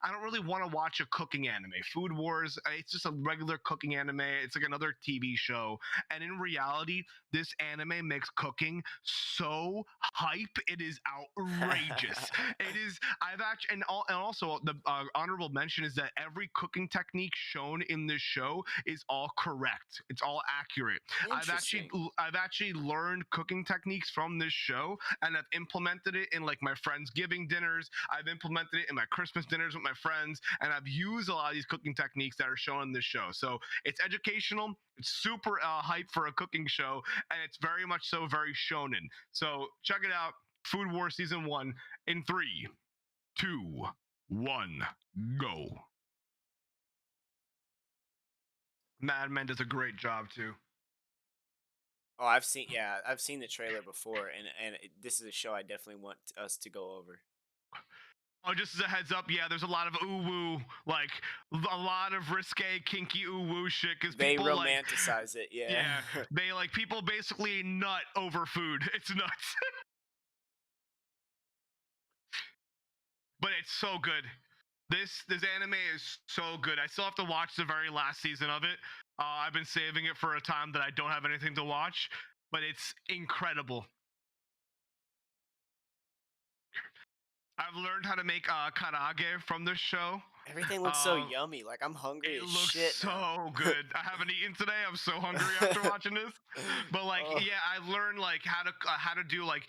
I don't really want to watch a cooking anime. Food Wars, it's just a regular cooking anime. It's like another TV show, and in reality, this anime makes cooking so hype. It is outrageous. It is. I've actually, and also the honorable mention is that every cooking technique shown in this show is all correct. It's all accurate. Interesting. I've actually learned cooking techniques from this show and I've implemented it in like my friends' giving dinners. I've implemented it in my Christmas dinners with my friends, and I've used a lot of these cooking techniques that are shown in this show. So it's educational. It's super hype for a cooking show, and it's very much so very shonen. So check it out. Food War season 1 in 3, 2, 1, go. Mad Men does a great job too. Oh, I've seen the trailer before, and this is a show I definitely want us to go over. Oh, just as a heads up, yeah, there's a lot of ooh woo, like a lot of risque, kinky ooh woo shit. Because They people like, romanticize it, yeah. yeah, they like people basically nut over food. It's nuts, but it's so good. This anime is so good. I still have to watch the very last season of it. I've been saving it for a time that I don't have anything to watch, but it's incredible. I've learned how to make karage from this show. Everything looks so Uh, yummy. Like I'm hungry It as looks shit now. so good. I haven't eaten today. I'm so hungry after watching this. But like, Oh. yeah, I learned like how to do like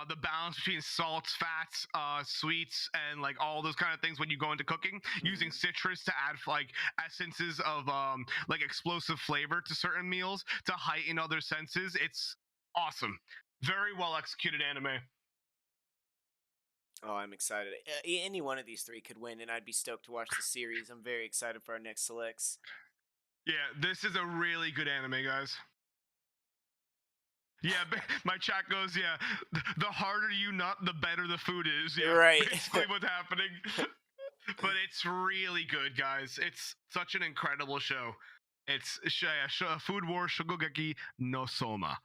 the balance between salts, fats, sweets, and like all those kind of things when you go into cooking. Using Mhm. citrus to add like essences of like explosive flavor to certain meals to heighten other senses. It's awesome. Very well executed anime. Oh, I'm excited. Any one of these three could win, and I'd be stoked to watch the series. I'm very excited for our next selects. Yeah, this is a really good anime, guys. Yeah, my chat goes, yeah, the harder you nut, the better the food is. Yeah, Right. basically what's happening. But it's really good, guys. It's such an incredible show. It's Food War Shogugeki no Soma.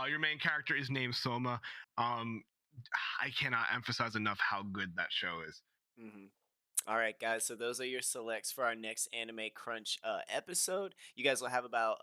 Your main character is named Soma. Um, I cannot emphasize enough how good that show is. hmm All right, guys. So those are your selects for our next Anime Crunch episode. You guys will have about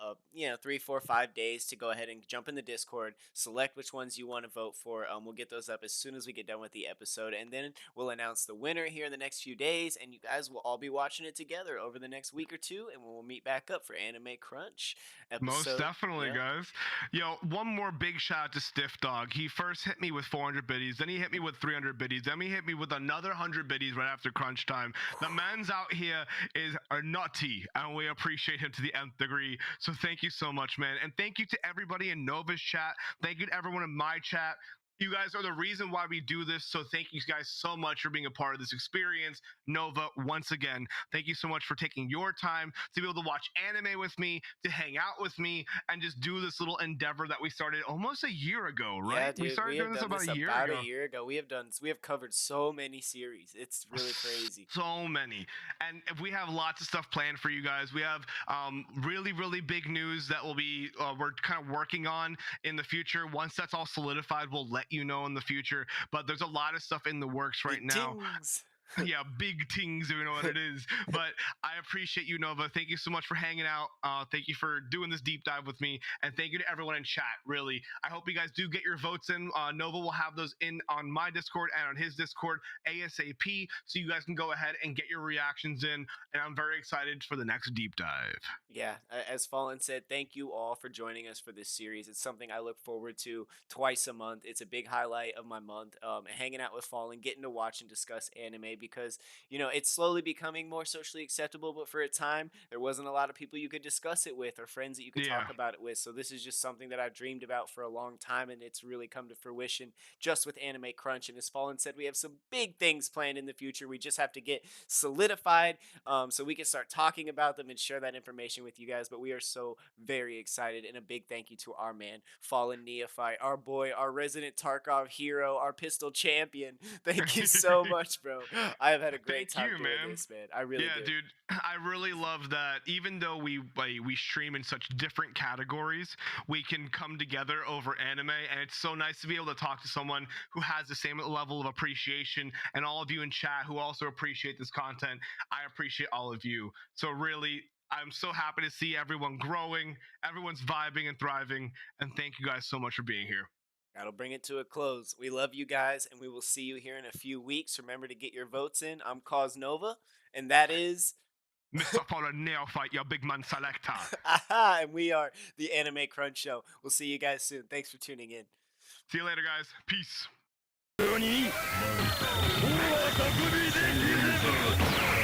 3, 4, 5 days to go ahead and jump in the Discord, select which ones you want to vote for. We'll get those up as soon as we get done with the episode, and then we'll announce the winner here in the next few days. And you guys will all be watching it together over the next week or two, and we'll meet back up for Anime Crunch Most episode. definitely, Yep. guys. Yo, one more big shout out to Stiff Dog. He first hit me with 400 biddies, then he hit me with 300 biddies, then he hit me with another 100 biddies right after crunch time. The man's out here is a nutty, and we appreciate him to the nth degree. So thank you so much, man. And thank you to everybody in Nova's chat. Thank you to everyone in my chat. You guys are the reason why we do this. So thank you guys so much for being a part of this experience. Nova, once again, thank you so much for taking your time to be able to watch anime with me, to hang out with me, and just do this little endeavor that we started almost a year ago, right? Yeah, We dude, started we doing have this done about this a year about a ago. year ago. We have covered so many series. It's really crazy. So many. And we have lots of stuff planned for you guys. We have really, really big news that will be we're kind of working on in the future. Once that's all solidified, we'll let you know in the future. But there's a lot of stuff in the works right The now. dings. Yeah, big tings, you know what it is. But I appreciate you, Nova. Thank you so much for hanging out. Thank you for doing this deep dive with me, and thank you to everyone in chat. Really, I hope you guys do get your votes in. Nova will have those in on my Discord and on his Discord ASAP, so you guys can go ahead and get your reactions in. And I'm very excited for the next deep dive. Yeah, as Fallen said, thank you all for joining us for this series. It's something I look forward to twice a month. It's a big highlight of my month. Hanging out with Fallen, getting to watch and discuss anime because it's slowly becoming more socially acceptable. But for a time, there wasn't a lot of people you could discuss it with or friends that you could Yeah. talk about it with. So this is just something that I've dreamed about for a long time, and it's really come to fruition just with Anime Crunch. And as Fallen said, we have some big things planned in the future. We just have to get solidified so we can start talking about them and share that information with you guys. But we are so very excited, and a big thank you to our man, Fallen Neophyte, our boy, our resident Tarkov hero, our pistol champion. Thank you so much, bro. I have had a great Thank time you, doing man. this, man. I really Yeah, do. dude, I really love that. Even though we stream in such different categories, we can come together over anime, and it's so nice to be able to talk to someone who has the same level of appreciation. And all of you in chat who also appreciate this content, I appreciate all of you. So really, I'm so happy to see everyone growing, everyone's vibing and thriving, and thank you guys so much for being here. That'll bring it to a close. We love you guys, and we will see you here in a few weeks. Remember to get your votes in. I'm Cause Nova, and that is. Mr. Fallen Neophyte, your big man selector. Aha, and we are the Anime Crunch Show. We'll see you guys soon. Thanks for tuning in. See you later, guys. Peace. 何もう遊びできるぞ